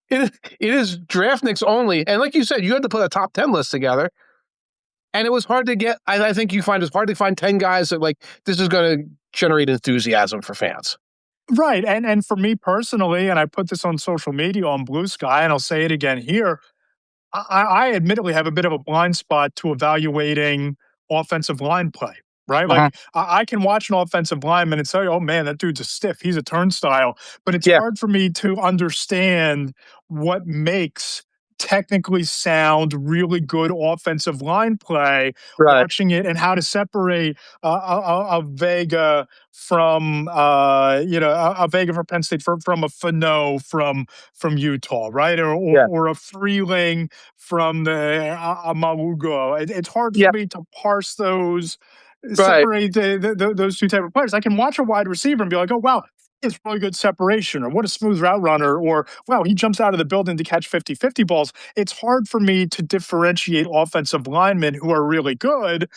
It is draftniks only. And like you said, you had to put a top 10 list together. And it was hard to get. I think you find it's hard to find 10 guys that like this is going to generate enthusiasm for fans. Right. And for me personally, and I put this on social media on Blue Sky, and I'll say it again here, I admittedly have a bit of a blind spot to evaluating offensive line play, right? Uh-huh. Like I can watch an offensive lineman and say, oh man, that dude's a stiff. He's a turnstile. But it's Yeah. hard for me to understand what makes technically sound, really good offensive line play, Right. watching it and how to separate a Vega from, a Vega from Penn State, from a Fano from Utah, right? Yeah. Or a Freeling from the Maugo. It's hard for Yeah. me to parse those, Right. separate those two type of players. I can watch a wide receiver and be like, oh wow, it's really good separation, or what a smooth route runner, or wow, he jumps out of the building to catch 50-50 balls. It's hard for me to differentiate offensive linemen who are really good.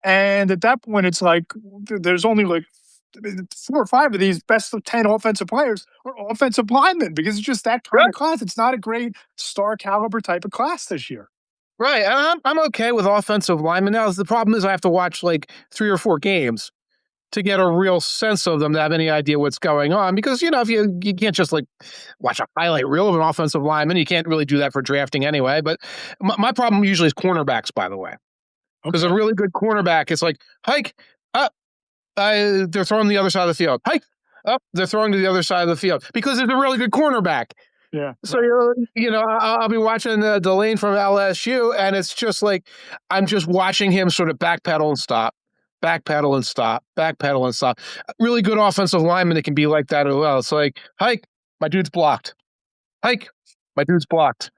And at that point, it's like there's only like 4 or 5 of these best of 10 offensive players are offensive linemen because it's just that kind Right. of class. It's not a great star caliber type of class this year. Right. I'm okay with offensive linemen. Now, the problem is I have to watch like 3 or 4 games to get a real sense of them, to have any idea what's going on. Because, if you can't just like watch a highlight reel of an offensive lineman, you can't really do that for drafting anyway. But my problem usually is cornerbacks, by the way. Because a really good cornerback is like, hike, up, they're throwing the other side of the field. Hike, up, they're throwing to the other side of the field. Because it's a really good cornerback. Yeah. So, I'll be watching Delane from LSU, and it's just like, I'm just watching him sort of backpedal and stop, backpedal and stop, backpedal and stop. Really good offensive lineman that can be like that as well. It's like, hike, my dude's blocked. Hike, my dude's blocked.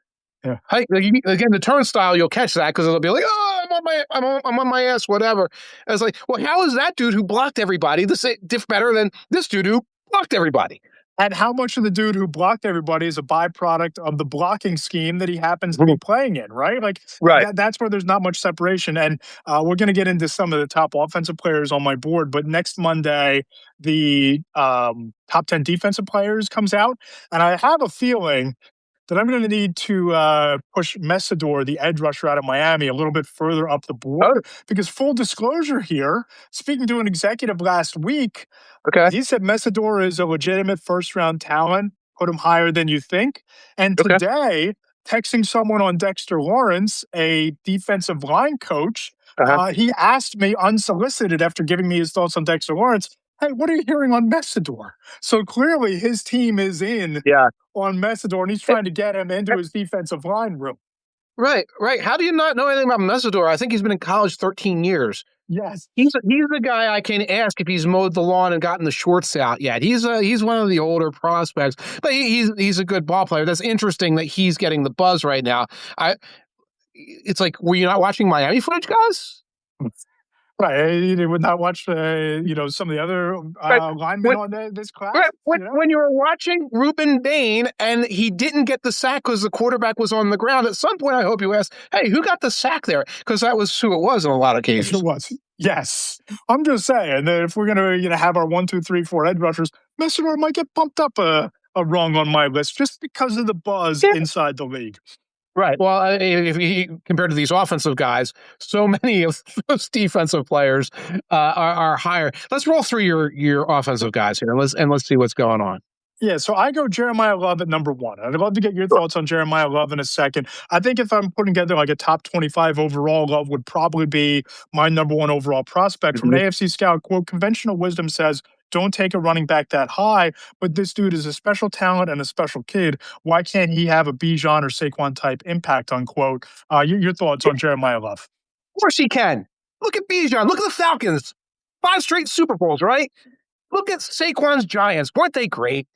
Yeah. Hike, again, the turnstile, you'll catch that because it'll be like, oh, I'm on my ass, whatever. And it's like, well, how is that dude who blocked everybody diff better than this dude who blocked everybody? And how much of the dude who blocked everybody is a byproduct of the blocking scheme that he happens to be playing in, right? Like, right. That's where there's not much separation. And we're going to get into some of the top offensive players on my board. But next Monday, the top 10 defensive players comes out. And I have a feeling that I'm going to need to push Messidor, the edge rusher out of Miami, a little bit further up the board. Because full disclosure here, speaking to an executive last week, he said Messidor is a legitimate first-round talent, put him higher than you think. And today, texting someone on Dexter Lawrence, a defensive line coach, Uh-huh. He asked me unsolicited after giving me his thoughts on Dexter Lawrence, hey, what are you hearing on Messidor? So clearly his team is in Yeah. on Messidor, and he's Eh, trying to get him into eh, his defensive line room. Right, right. How do you not know anything about Messidor? I think he's been in college 13 years. Yes. He's the guy I can ask if he's mowed the lawn and gotten the shorts out yet. He's one of the older prospects, but he's a good ball player. That's interesting that he's getting the buzz right now. It's like, were you not watching Miami footage, guys? Right. You would not watch, some of the other Right. linemen When, on this class, right, when you were watching Ruben Bain and he didn't get the sack because the quarterback was on the ground, at some point I hope you asked, hey, who got the sack there? Because that was who it was in a lot of Yes, it cases. was. Yes. I'm just saying that if we're going to have our 1, 2, 3, 4 edge rushers, Messidor might get bumped up a rung on my list just because of the buzz Yeah. inside the league. Right. Well, if you compared to these offensive guys, so many of those defensive players are higher. Let's roll through your offensive guys here, and let's see what's going on. Yeah, so I go Jeremiah Love at number 1. I'd love to get your Sure. thoughts on Jeremiah Love in a second. I think if I'm putting together like a top 25 overall, Love would probably be my number 1 overall prospect. From an AFC scout, quote, conventional wisdom says, don't take a running back that high, but this dude is a special talent and a special kid. Why can't he have a Bijan or Saquon type impact, unquote? Your thoughts on Jeremiah Love? Of course he can. Look at Bijan. Look at the Falcons. 5 straight Super Bowls, right? Look at Saquon's Giants. Weren't they great?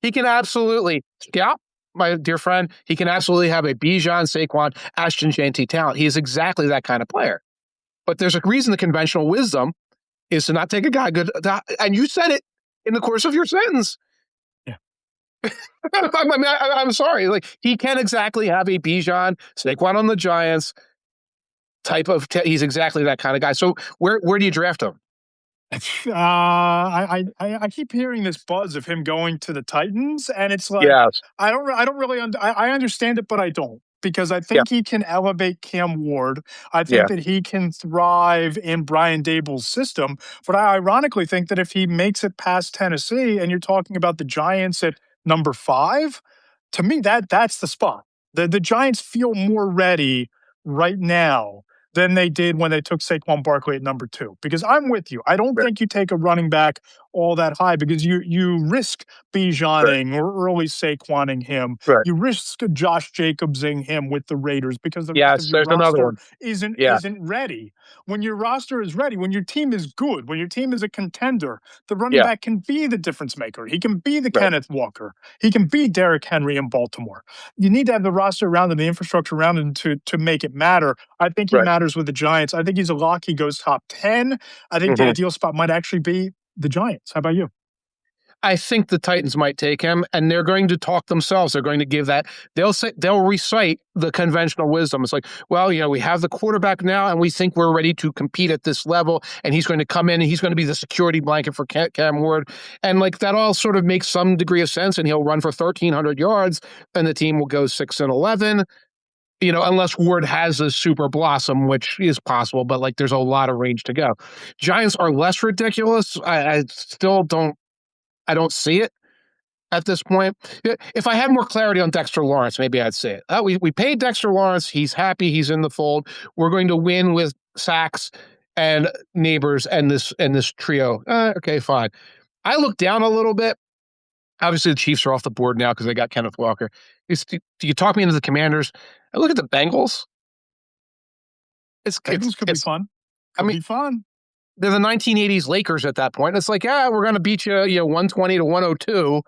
He can absolutely, Scout, my dear friend, he can absolutely have a Bijan, Saquon, Ashton Jeanty talent. He is exactly that kind of player. But there's a reason the conventional wisdom is to not take a guy good. And you said it in the course of your sentence. Yeah. I'm sorry. Like, he can exactly have a Bijan, Saquon on the Giants type of. He's exactly that kind of guy. So where do you draft him? I keep hearing this buzz of him going to the Titans, and it's like Yes. I don't really I understand it, but I don't, because I Yeah. think he can elevate Cam Ward. I Yeah. think that he can thrive in Brian Dable's system, but I ironically think that if he makes it past Tennessee, and you're talking about the Giants at number 5, to me that's the spot. The Giants feel more ready right now than they did when they took Saquon Barkley at number 2. Because I'm with you. I don't Right. think you take a running back all that high, because you risk Bijaning or early Saquoning him. Right. You risk Josh Jacobsing him with the Raiders because the rest Yes, of your there's another roster one. isn't Yeah. ready. When your roster is ready, when your team is good, when your team is a contender, the running Yeah. back can be the difference maker. He can be the Right. Kenneth Walker. He can be Derrick Henry in Baltimore. You need to have the roster around him, the infrastructure around him to make it matter. I think he Right. matters with the Giants. I think he's a lock. He goes top 10. I think the Mhm. ideal spot might actually be the Giants. How about you? I think the Titans might take him, and they're going to talk themselves. They're going to give that. They'll recite the conventional wisdom. It's like, well, we have the quarterback now, and we think we're ready to compete at this level. And he's going to come in, and he's going to be the security blanket for Cam Ward, and like that all sort of makes some degree of sense. And he'll run for 1,300 yards, and the team will go 6-11. Unless Ward has a super blossom, which is possible, but like there's a lot of range to go. Giants are less ridiculous. I still don't. I don't see it at this point. If I had more clarity on Dexter Lawrence, maybe I'd say it. We paid Dexter Lawrence. He's happy. He's in the fold. We're going to win with sacks and neighbors and this trio. Okay, fine. I look down a little bit. Obviously, the Chiefs are off the board now because they got Kenneth Walker. Do you talk me into the Commanders? I look at the Bengals. Bengals could be fun. Could be fun. They're the 1980s Lakers at that point. It's like, we're going to beat you, 120 to 102.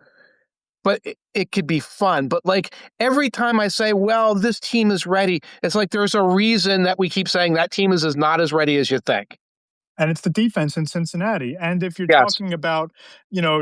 But it could be fun. But like every time I say, well, this team is ready, it's like there's a reason that we keep saying that team is not as ready as you think. And it's the defense in Cincinnati. And if you're Yes. talking about,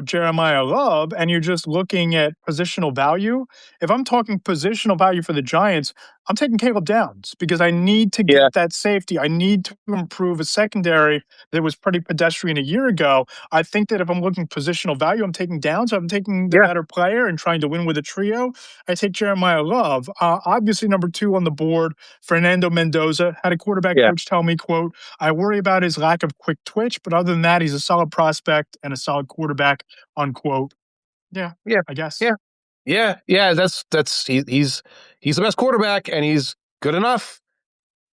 Jeremiah Love, and you're just looking at positional value, if I'm talking positional value for the Giants, I'm taking Caleb Downs, because I need to get that safety. I need to improve a secondary that was pretty pedestrian a year ago. I think that if I'm looking positional value, I'm taking Downs. I'm taking the better player and trying to win with a trio. I take Jeremiah Love. Obviously, number 2 on the board, Fernando Mendoza. Had a quarterback coach tell me, quote, I worry about his lack of quick twitch, but other than that, he's a solid prospect and a solid quarterback, unquote. Yeah, I guess. Yeah. He's the best quarterback, and he's good enough.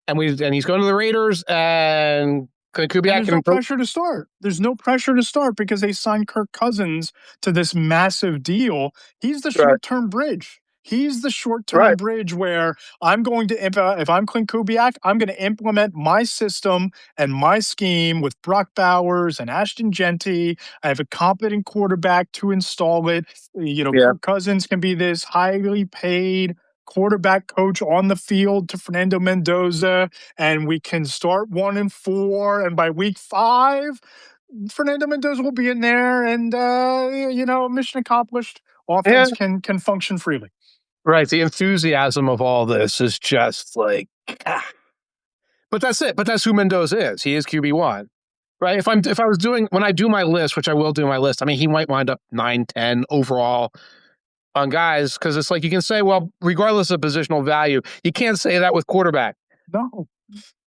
and he's going to the Raiders, and Kubiak And there's no pressure to start. There's no pressure to start because they signed Kirk Cousins to this massive deal. He's the short-term bridge. He's the short-term bridge where I'm going to, if I'm Clint Kubiak, I'm going to implement my system and my scheme with Brock Bowers and Ashton Genty. I have a competent quarterback to install it. Kirk Cousins can be this highly paid quarterback coach on the field to Fernando Mendoza, and we can start 1-4, and by week 5, Fernando Mendoza will be in there, and mission accomplished. Offense can function freely. Right. The enthusiasm of all this is just like, but that's it. But that's who Mendoza is. He is QB1. Right. When I do my list, which I will do my list, I mean, he might wind up 9-10 overall on guys, because it's like you can say, well, regardless of positional value, you can't say that with quarterback. No.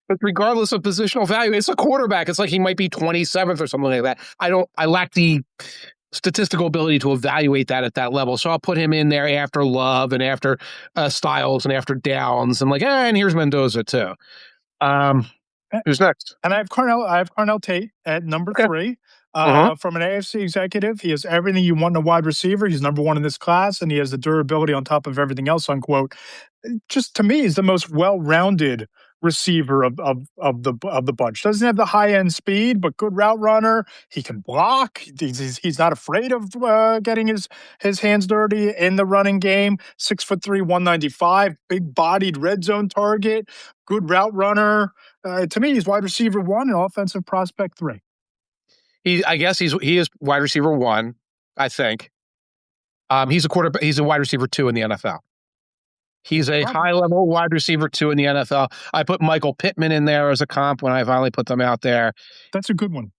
But regardless of positional value, it's a quarterback. It's like he might be 27th or something like that. I lack the statistical ability to evaluate that at that level. So I'll put him in there after Love and after Styles and after Downs. And and here's Mendoza too. Who's next? And I have Carnell Tate at number 3. From an AFC executive, he has everything you want in a wide receiver. He's number 1 in this class, and he has the durability on top of everything else, unquote. Just to me, he's the most well-rounded receiver of the bunch. Doesn't have the high-end speed, but good route runner. He can block. He's not afraid of getting his hands dirty in the running game. 6'3", 195, big-bodied red zone target. Good route runner. To me, he's wide receiver 1 and offensive prospect 3. He is wide receiver 1, I think. He's a wide receiver 2 in the NFL. He's a high-level wide receiver 2 in the NFL. I put Michael Pittman in there as a comp when I finally put them out there. That's a good one.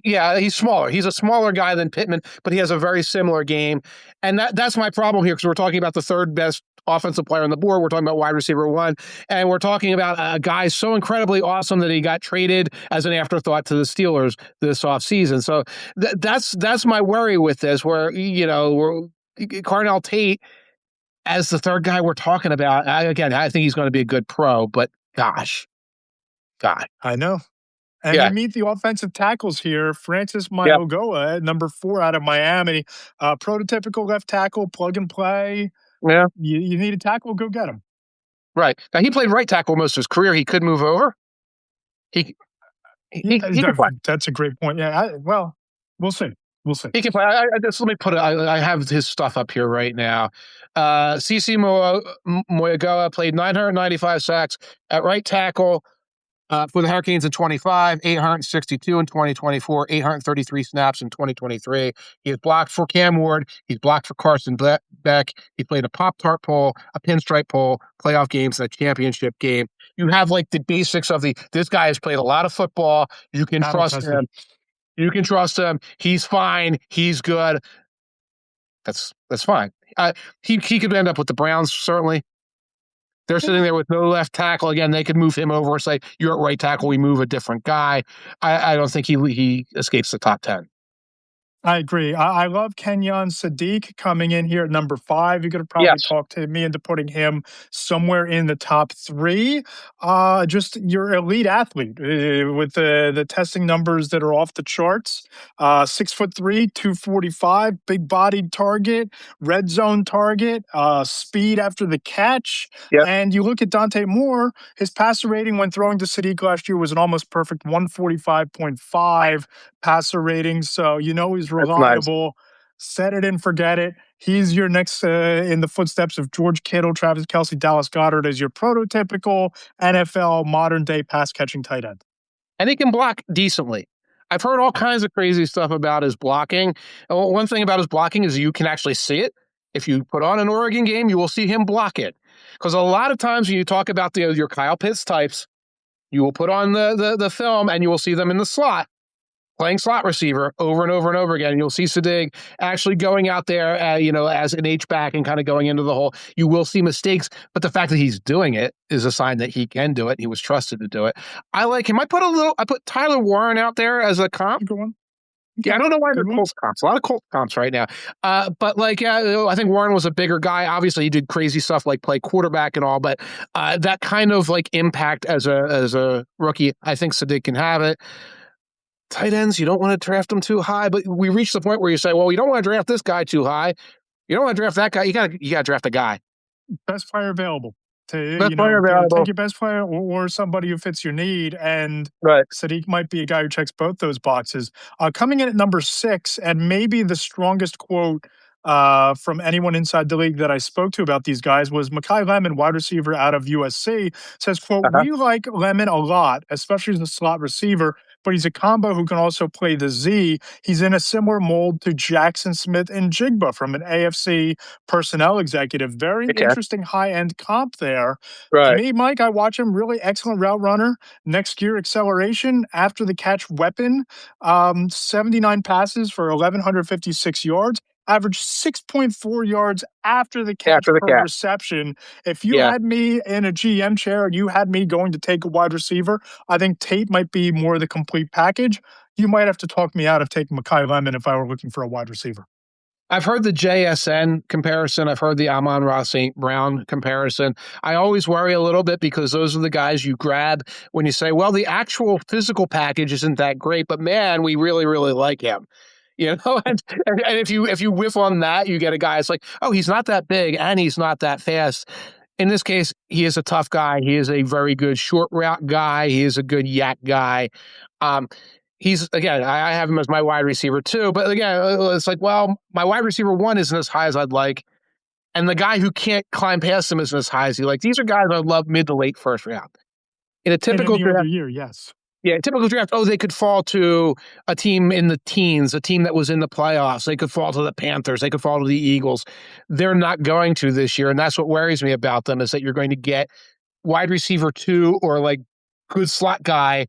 He's smaller. He's a smaller guy than Pittman, but he has a very similar game. And that's my problem here, because we're talking about the third best offensive player on the board. We're talking about wide receiver 1, and we're talking about a guy so incredibly awesome that he got traded as an afterthought to the Steelers this offseason. So that's my worry with this, where, Carnell Tate as the third guy we're talking about. I think he's going to be a good pro, but gosh. God. I know. And you meet the offensive tackles here. Francis Maiogoa at number 4 out of Miami. Prototypical left tackle, plug and play. Yeah. You need a tackle, go get him. Right. Now, he played right tackle most of his career. He could move over. He can play. That's a great point. Yeah, we'll see. We'll see. He can play. I have his stuff up here right now. CC Moyagoa played 995 sacks at right tackle for the Hurricanes in 25, 862 in 2024, 833 snaps in 2023. He has blocked for Cam Ward. He's blocked for Carson Beck. He played a Pop-Tart pole, a pinstripe pole, playoff games, and a championship game. You have the basics of this guy has played a lot of football. You can trust him. You can trust him. He's fine. He's good. That's fine. He could end up with the Browns, certainly. They're sitting there with no left tackle. Again, they could move him over and say, you're at right tackle, we move a different guy. I don't think he escapes the top 10. I agree. I love Kenyon Sadiq coming in here at number 5. You're going to probably talk to me into putting him somewhere in the top 3. Just your elite athlete with the testing numbers that are off the charts. 6'3", 245, big-bodied target, red zone target, speed after the catch. Yep. And you look at Dante Moore, his passer rating when throwing to Sadiq last year was an almost perfect 145.5 passer rating. So he's reliable. Nice. Set it and forget it. He's your next in the footsteps of George Kittle, Travis Kelce, Dallas Goedert as your prototypical NFL modern-day pass-catching tight end. And he can block decently. I've heard all kinds of crazy stuff about his blocking. One thing about his blocking is you can actually see it. If you put on an Oregon game, you will see him block it. Because a lot of times when you talk about your Kyle Pitts types, you will put on the film and you will see them in the slot, playing slot receiver over and over and over again. You'll see Sadiq actually going out there, as an H-back and kind of going into the hole. You will see mistakes, but the fact that he's doing it is a sign that he can do it. He was trusted to do it. I like him. I put Tyler Warren out there as a comp. Good one. Yeah, Okay, I don't know why they're good one. Colts comps. A lot of Colts comps right now. But like, yeah, I think Warren was a bigger guy. Obviously, he did crazy stuff like play quarterback and all. But that kind of like impact as a rookie, I think Sadiq can have it. Tight ends, you don't want to draft them too high, but we reach the point where you say, well, you don't want to draft this guy too high. You don't want to draft that guy. You got to draft a guy. Best player available. Best player Take available. your best player or somebody who fits your need. And Right. Sadiq might be a guy who checks both those boxes. Coming in at number 6, and maybe the strongest quote from anyone inside the league that I spoke to about these guys was Mekhi Lemon, wide receiver out of USC, says, quote, Uh-huh. "We like Lemon a lot, especially as a slot receiver, but he's a combo who can also play the Z. He's in a similar mold to Jackson Smith and Jigba from an AFC personnel executive." Very Okay. interesting high-end comp there. To Right. me, Mike, I watch him, really excellent route runner, next gear acceleration, after the catch weapon, 79 passes for 1,156 yards, average 6.4 yards after the catch After the per cat. reception. If you Yeah. had me in a GM chair and you had me going to take a wide receiver, I think Tate might be more the complete package. You might have to talk me out of taking Mekhi Lemon if I were looking for a wide receiver. I've heard the JSN comparison. I've heard the Amon-Ra St. Brown comparison. I always worry a little bit because those are the guys you grab when you say, well, the actual physical package isn't that great, but man, we really, really like him. You know, and if you whiff on that, you get a guy. It's like, oh, he's not that big and he's not that fast. In this case, he is a tough guy. He is a very good short route guy. He is a good yak guy. Um, he's again, I have him as my wide receiver too. But again, it's like, well, my wide receiver 1 isn't as high as I'd like, and the guy who can't climb past him isn't as high as he like. These are guys I love mid to late first round. In a In typical any other draft, year, yes. yeah, typical draft. Oh, they could fall to a team in the teens, a team that was in the playoffs. They could fall to the Panthers. They could fall to the Eagles. They're not going to this year, and that's what worries me about them is that you're going to get wide receiver 2 or like good slot guy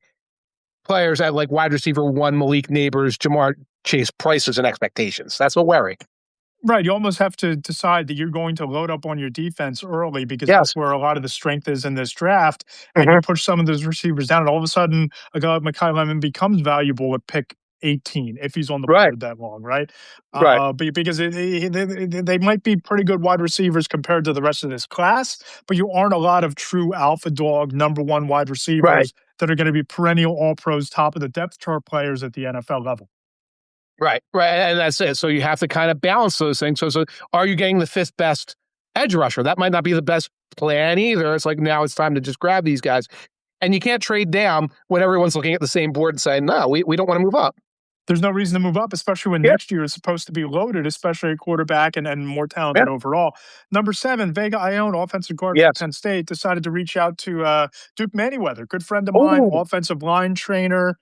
players at like wide receiver 1, Malik Neighbors, Jamar Chase prices and expectations. That's a worry. Right. You almost have to decide that you're going to load up on your defense early because Yes. that's where a lot of the strength is in this draft. And you Mhm. push some of those receivers down, and all of a sudden, a guy like Mekhi Lemon becomes valuable at pick 18 if he's on the Right. board that long, right? Right. Because they might be pretty good wide receivers compared to the rest of this class, but you aren't a lot of true alpha dog number 1 wide Right. receivers that are going to be perennial all pros, top of the depth chart players at the NFL level. Right. Right. And that's it. So you have to kind of balance those things. So are you getting the 5th best edge rusher? That might not be the best plan either. It's like now it's time to just grab these guys. And you can't trade down when everyone's looking at the same board and saying, no, we don't want to move up. There's no reason to move up, especially when Yeah. next year is supposed to be loaded, especially at quarterback and more Yeah. talented overall. Number 7, Vega Ione, offensive guard from Yes. Penn State, decided to reach out to Duke Manyweather, good friend of mine, Oh, offensive line trainer,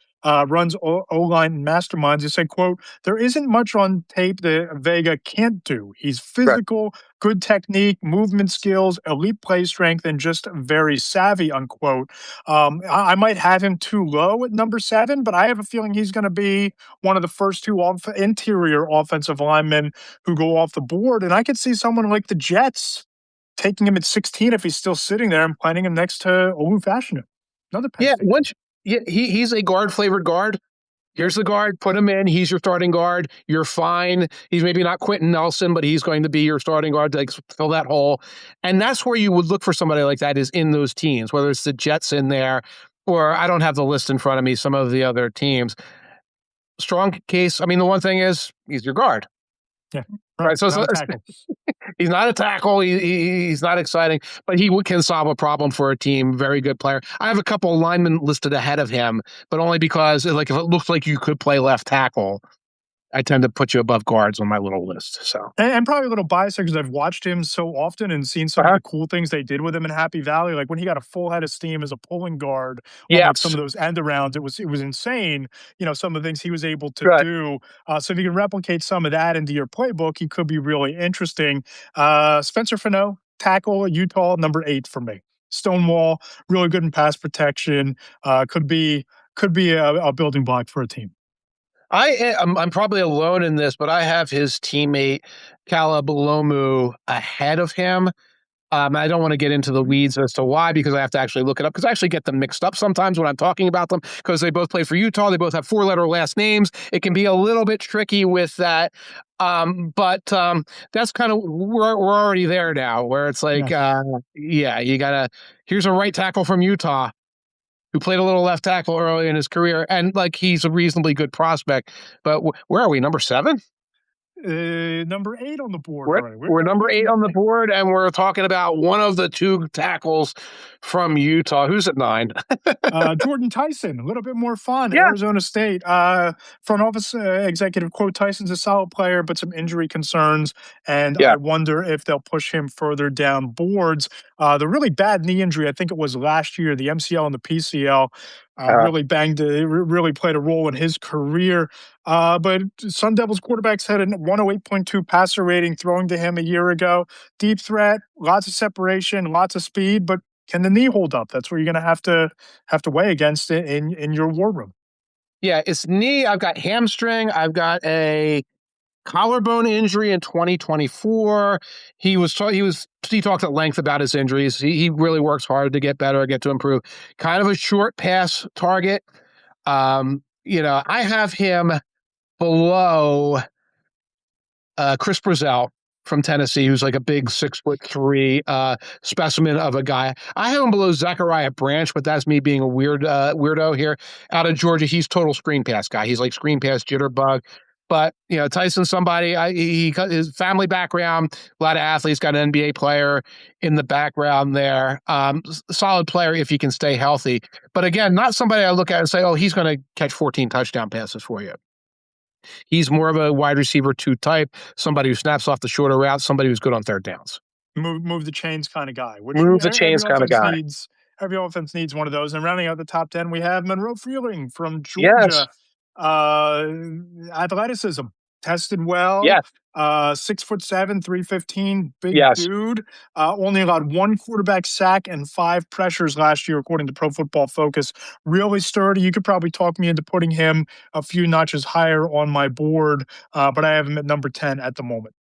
runs O-line masterminds. He said, quote, "There isn't much on tape that Vega can't do. He's right. physical, good technique, movement skills, elite play strength, and just very savvy," unquote. I might have him too low at number 7, but I have a feeling he's going to be one of the first 2 interior offensive linemen who go off the board. And I could see someone like the Jets taking him at 16 if he's still sitting there and planting him next to Olu Fashanu, another Penn Yeah. State. He's a guard flavored guard. Here's the guard, put him in. He's your starting guard. You're fine. He's maybe not Quentin Nelson, but he's going to be your starting guard to like, fill that hole. And that's where you would look for somebody like that is in those teams, whether it's the Jets in there or I don't have the list in front of me, some of the other teams. Strong case. I mean, the one thing is he's your guard. Yeah. Right. So Not a tackle. he's not a tackle. He's not exciting, but he can solve a problem for a team. Very good player. I have a couple of linemen listed ahead of him, but only because like if it looks like you could play left tackle, I tend to put you above guards on my little list. So And probably a little biased because I've watched him so often and seen some of the cool things they did with him in Happy Valley. Like when he got a full head of steam as a pulling guard on like some yes, of those end arounds, it was insane. Some of the things he was able to right. do. So if you can replicate some of that into your playbook, he could be really interesting. Spencer Fano, tackle, Utah, number 8 for me. Stonewall, really good in pass protection. Could be a building block for a team. I'm probably alone in this, but I have his teammate Caleb Lomu ahead of him. I don't want to get into the weeds as to why, because I have to actually look it up, because I actually get them mixed up sometimes when I'm talking about them, because they both played for Utah. They both have 4-letter last names. It can be a little bit tricky with that. But that's kind of, we're already there now, where it's like, you gotta, here's a right tackle from Utah who played a little left tackle early in his career, and like he's a reasonably good prospect. But where are we? Number 7? Number 8 on the board. We're number 8 on the board, and we're talking about one of the 2 tackles from Utah. Who's at 9? Jordan Tyson, a little bit more fun. Yeah. Arizona State. Front office executive quote, Tyson's a solid player, but some injury concerns, and I wonder if they'll push him further down boards. The really bad knee injury, I think it was last year, the MCL and the PCL, really played a role in his career. But Sun Devils quarterbacks had a 108.2 passer rating throwing to him a year ago. Deep threat, lots of separation, lots of speed, but can the knee hold up? That's where you're going to have to weigh against it in your war room. Yeah, it's knee. I've got hamstring. I've got a collarbone injury in 2024. He talked at length about his injuries. He really works hard to get better, get to improve. Kind of a short pass target. I have him below Chris Brazzell from Tennessee, who's like a big 6'3" specimen of a guy. I have him below Zachariah Branch, but that's me being a weirdo here. Out of Georgia, he's total screen pass guy. He's like screen pass jitterbug. But Tyson's somebody. He got his family background, a lot of athletes, got an NBA player in the background there. Solid player if he can stay healthy. But again, not somebody I look at and say, oh, he's going to catch 14 touchdown passes for you. He's more of a wide receiver 2 type, somebody who snaps off the shorter route, somebody who's good on third downs. Move the chains kind of guy. Every offense needs one of those. And rounding out the top 10, we have Monroe Freeling from Georgia. Yes. Athleticism, tested well. Yes. 6'7", 315, big dude. Only allowed 1 quarterback sack and 5 pressures last year, according to Pro Football Focus. Really sturdy. You could probably talk me into putting him a few notches higher on my board, but I have him at number 10 at the moment.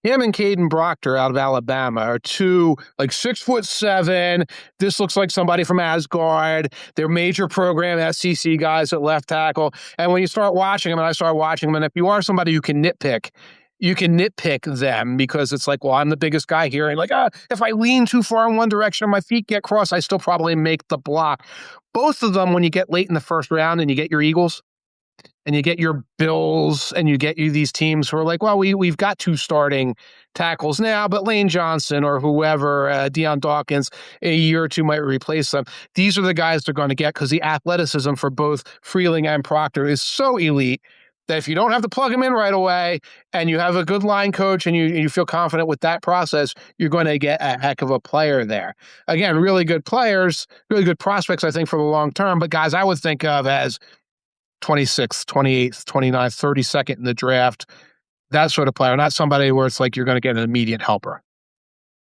Him and Caden Proctor out of Alabama are 2, like 6'7". This looks like somebody from Asgard. They're major program SEC guys at left tackle. And when you start watching them, and I start watching them, and if you are somebody who can nitpick, you can nitpick them because it's like, well, I'm the biggest guy here. And like, if I lean too far in one direction, my feet get crossed, I still probably make the block. Both of them, when you get late in the first round and you get your Eagles, and you get your Bills, and you get these teams who are like, well, we've got 2 starting tackles now, but Lane Johnson or whoever, Deion Dawkins, a year or 2 might replace them. These are the guys they're going to get because the athleticism for both Freeling and Proctor is so elite that if you don't have to plug them in right away and you have a good line coach and you feel confident with that process, you're going to get a heck of a player there. Again, really good players, really good prospects, I think, for the long term, but guys I would think of as 26th, 28th, 29th, 32nd in the draft, that sort of player, not somebody where it's like you're going to get an immediate helper.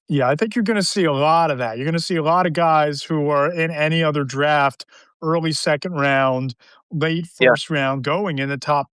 Yeah, I think you're going to see a lot of that. You're going to see a lot of guys who are in any other draft, early second round, late first round, going in the top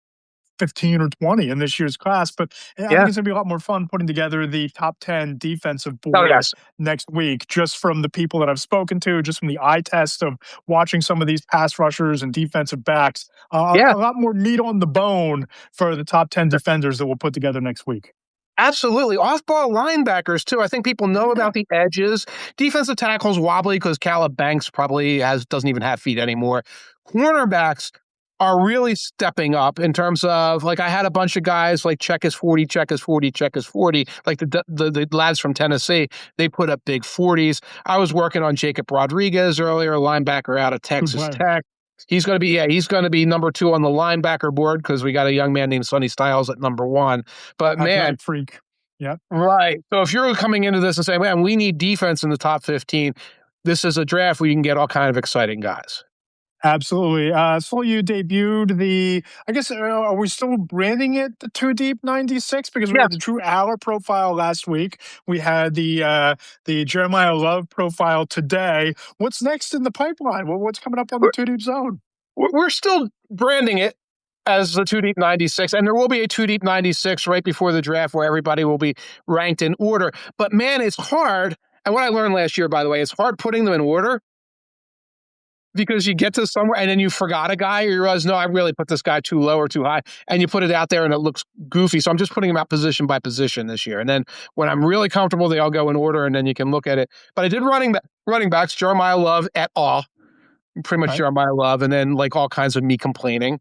15 or 20 in this year's class. But I think it's going to be a lot more fun putting together the top 10 defensive board next week, just from the people that I've spoken to, just from the eye test of watching some of these pass rushers and defensive backs. A lot more meat on the bone for the top 10 defenders that we'll put together next week. Absolutely. Off-ball linebackers, too. I think people know about the edges. Defensive tackles wobbly because Caleb Banks probably doesn't even have feet anymore. Cornerbacks are really stepping up in terms of, like, I had a bunch of guys like check is 40, check is 40, check is 40, like the lads from Tennessee, they put up big 40s. I was working on Jacob Rodriguez earlier, linebacker out of Texas Tech. He's going to be number 2 on the linebacker board because we got a young man named Sonny Styles at number 1. But man, freak. Yeah. Right. So if you're coming into this and saying, man, we need defense in the top 15, this is a draft where you can get all kind of exciting guys. Absolutely. So you debuted are we still branding it the 2 Deep 96? Because we had the Drew Aller profile last week. We had the Jeremiah Love profile today. What's next in the pipeline? What's coming up on the 2 Deep zone? We're still branding it as the 2 Deep 96, and there will be a 2 Deep 96 right before the draft where everybody will be ranked in order. But man, it's hard And what I learned last year, by the way, it's hard putting them in order because you get to somewhere and then you forgot a guy, or you realize, no, I really put this guy too low or too high, and you put it out there and it looks goofy. So I'm just putting them out position by position this year. And then when I'm really comfortable, they all go in order, and then you can look at it. But I did running backs, Jeremiah Love et al. Pretty much Right. Jeremiah Love, and then like all kinds of me complaining.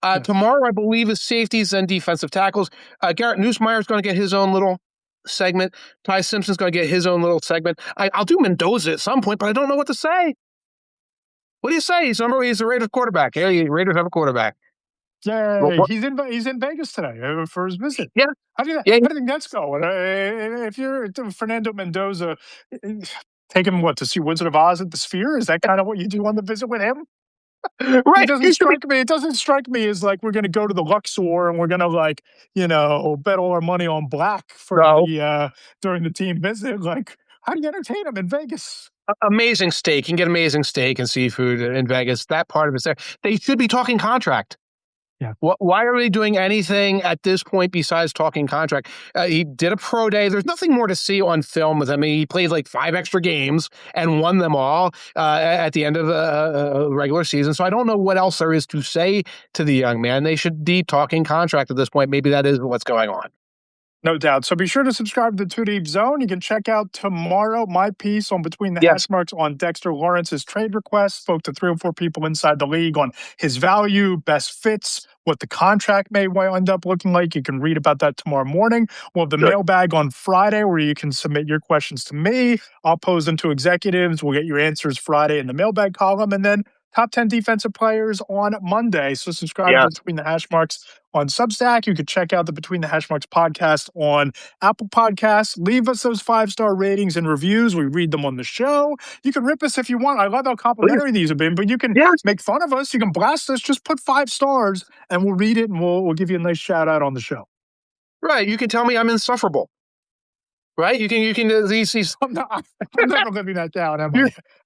Yes. Tomorrow, I believe, is safeties and defensive tackles. Garrett Nussmeier is going to get his own little segment. Ty Simpson's going to get his own little segment. I'll do Mendoza at some point, but I don't know what to say. What do you say? He's the Raiders quarterback. Hey, Raiders have a quarterback. Yay. He's in Vegas today for his visit. Yeah. How do you think that's going? If you're Fernando Mendoza, take him to see Wizard of Oz at the Sphere? Is that kind of what you do on the visit with him? Right. It doesn't strike me as like we're going to go to the Luxor and we're going to bet all our money on black for the during the team visit. Like, how do you entertain him in Vegas? Amazing steak. You can get amazing steak and seafood in Vegas. That part of it's there. They should be talking contract. Yeah. Why are they doing anything at this point besides talking contract? He did a pro day. There's nothing more to see on film with him. I mean, he played like 5 extra games and won them all at the end of the regular season. So I don't know what else there is to say to the young man. They should be talking contract at this point. Maybe that is what's going on. No doubt. So be sure to subscribe to the Two Deep Zone. You can check out tomorrow my piece on Between the Hashmarks on Dexter Lawrence's trade request. Spoke to 3 or 4 people inside the league on his value, best fits, what the contract may end up looking like. You can read about that tomorrow morning. We'll have the mailbag on Friday where you can submit your questions to me. I'll pose them to executives. We'll get your answers Friday in the mailbag column. And then top 10 defensive players on Monday. So subscribe to Between the Hashmarks on Substack. You can check out the Between the Hashmarks podcast on Apple Podcasts. Leave us those 5-star ratings and reviews. We read them on the show. You can rip us if you want. I love how complimentary these have been, but you can make fun of us. You can blast us. Just put 5 stars and we'll read it and we'll give you a nice shout out on the show. Right. You can tell me I'm insufferable. Right? You can these. I'm never living that down, am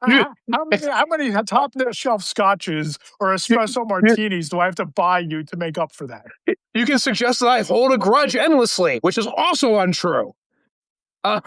I? How many top shelf scotches or espresso martinis do I have to buy you to make up for that? You can suggest that I hold a grudge endlessly, which is also untrue. But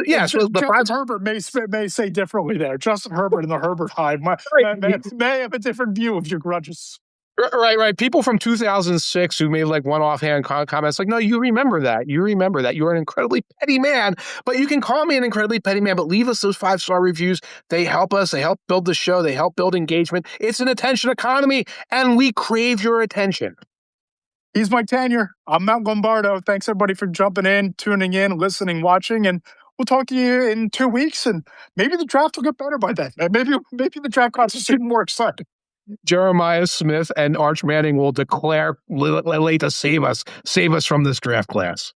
yes, Justin Herbert may say differently there. Justin Herbert and the Herbert Hive may have a different view of your grudges. Right. People from 2006 who made like one offhand comments like, no, you remember that. You're an incredibly petty man, but you can call me an incredibly petty man, but leave us those 5-star reviews. They help us. They help build the show. They help build engagement. It's an attention economy, and we crave your attention. He's Mike Tanier. I'm Mount Lombardo. Thanks everybody for jumping in, tuning in, listening, watching, and we'll talk to you in 2 weeks, and maybe the draft will get better by then. Maybe the draft process is even more exciting. Jeremiah Smith and Arch Manning will declare late to save us from this draft class.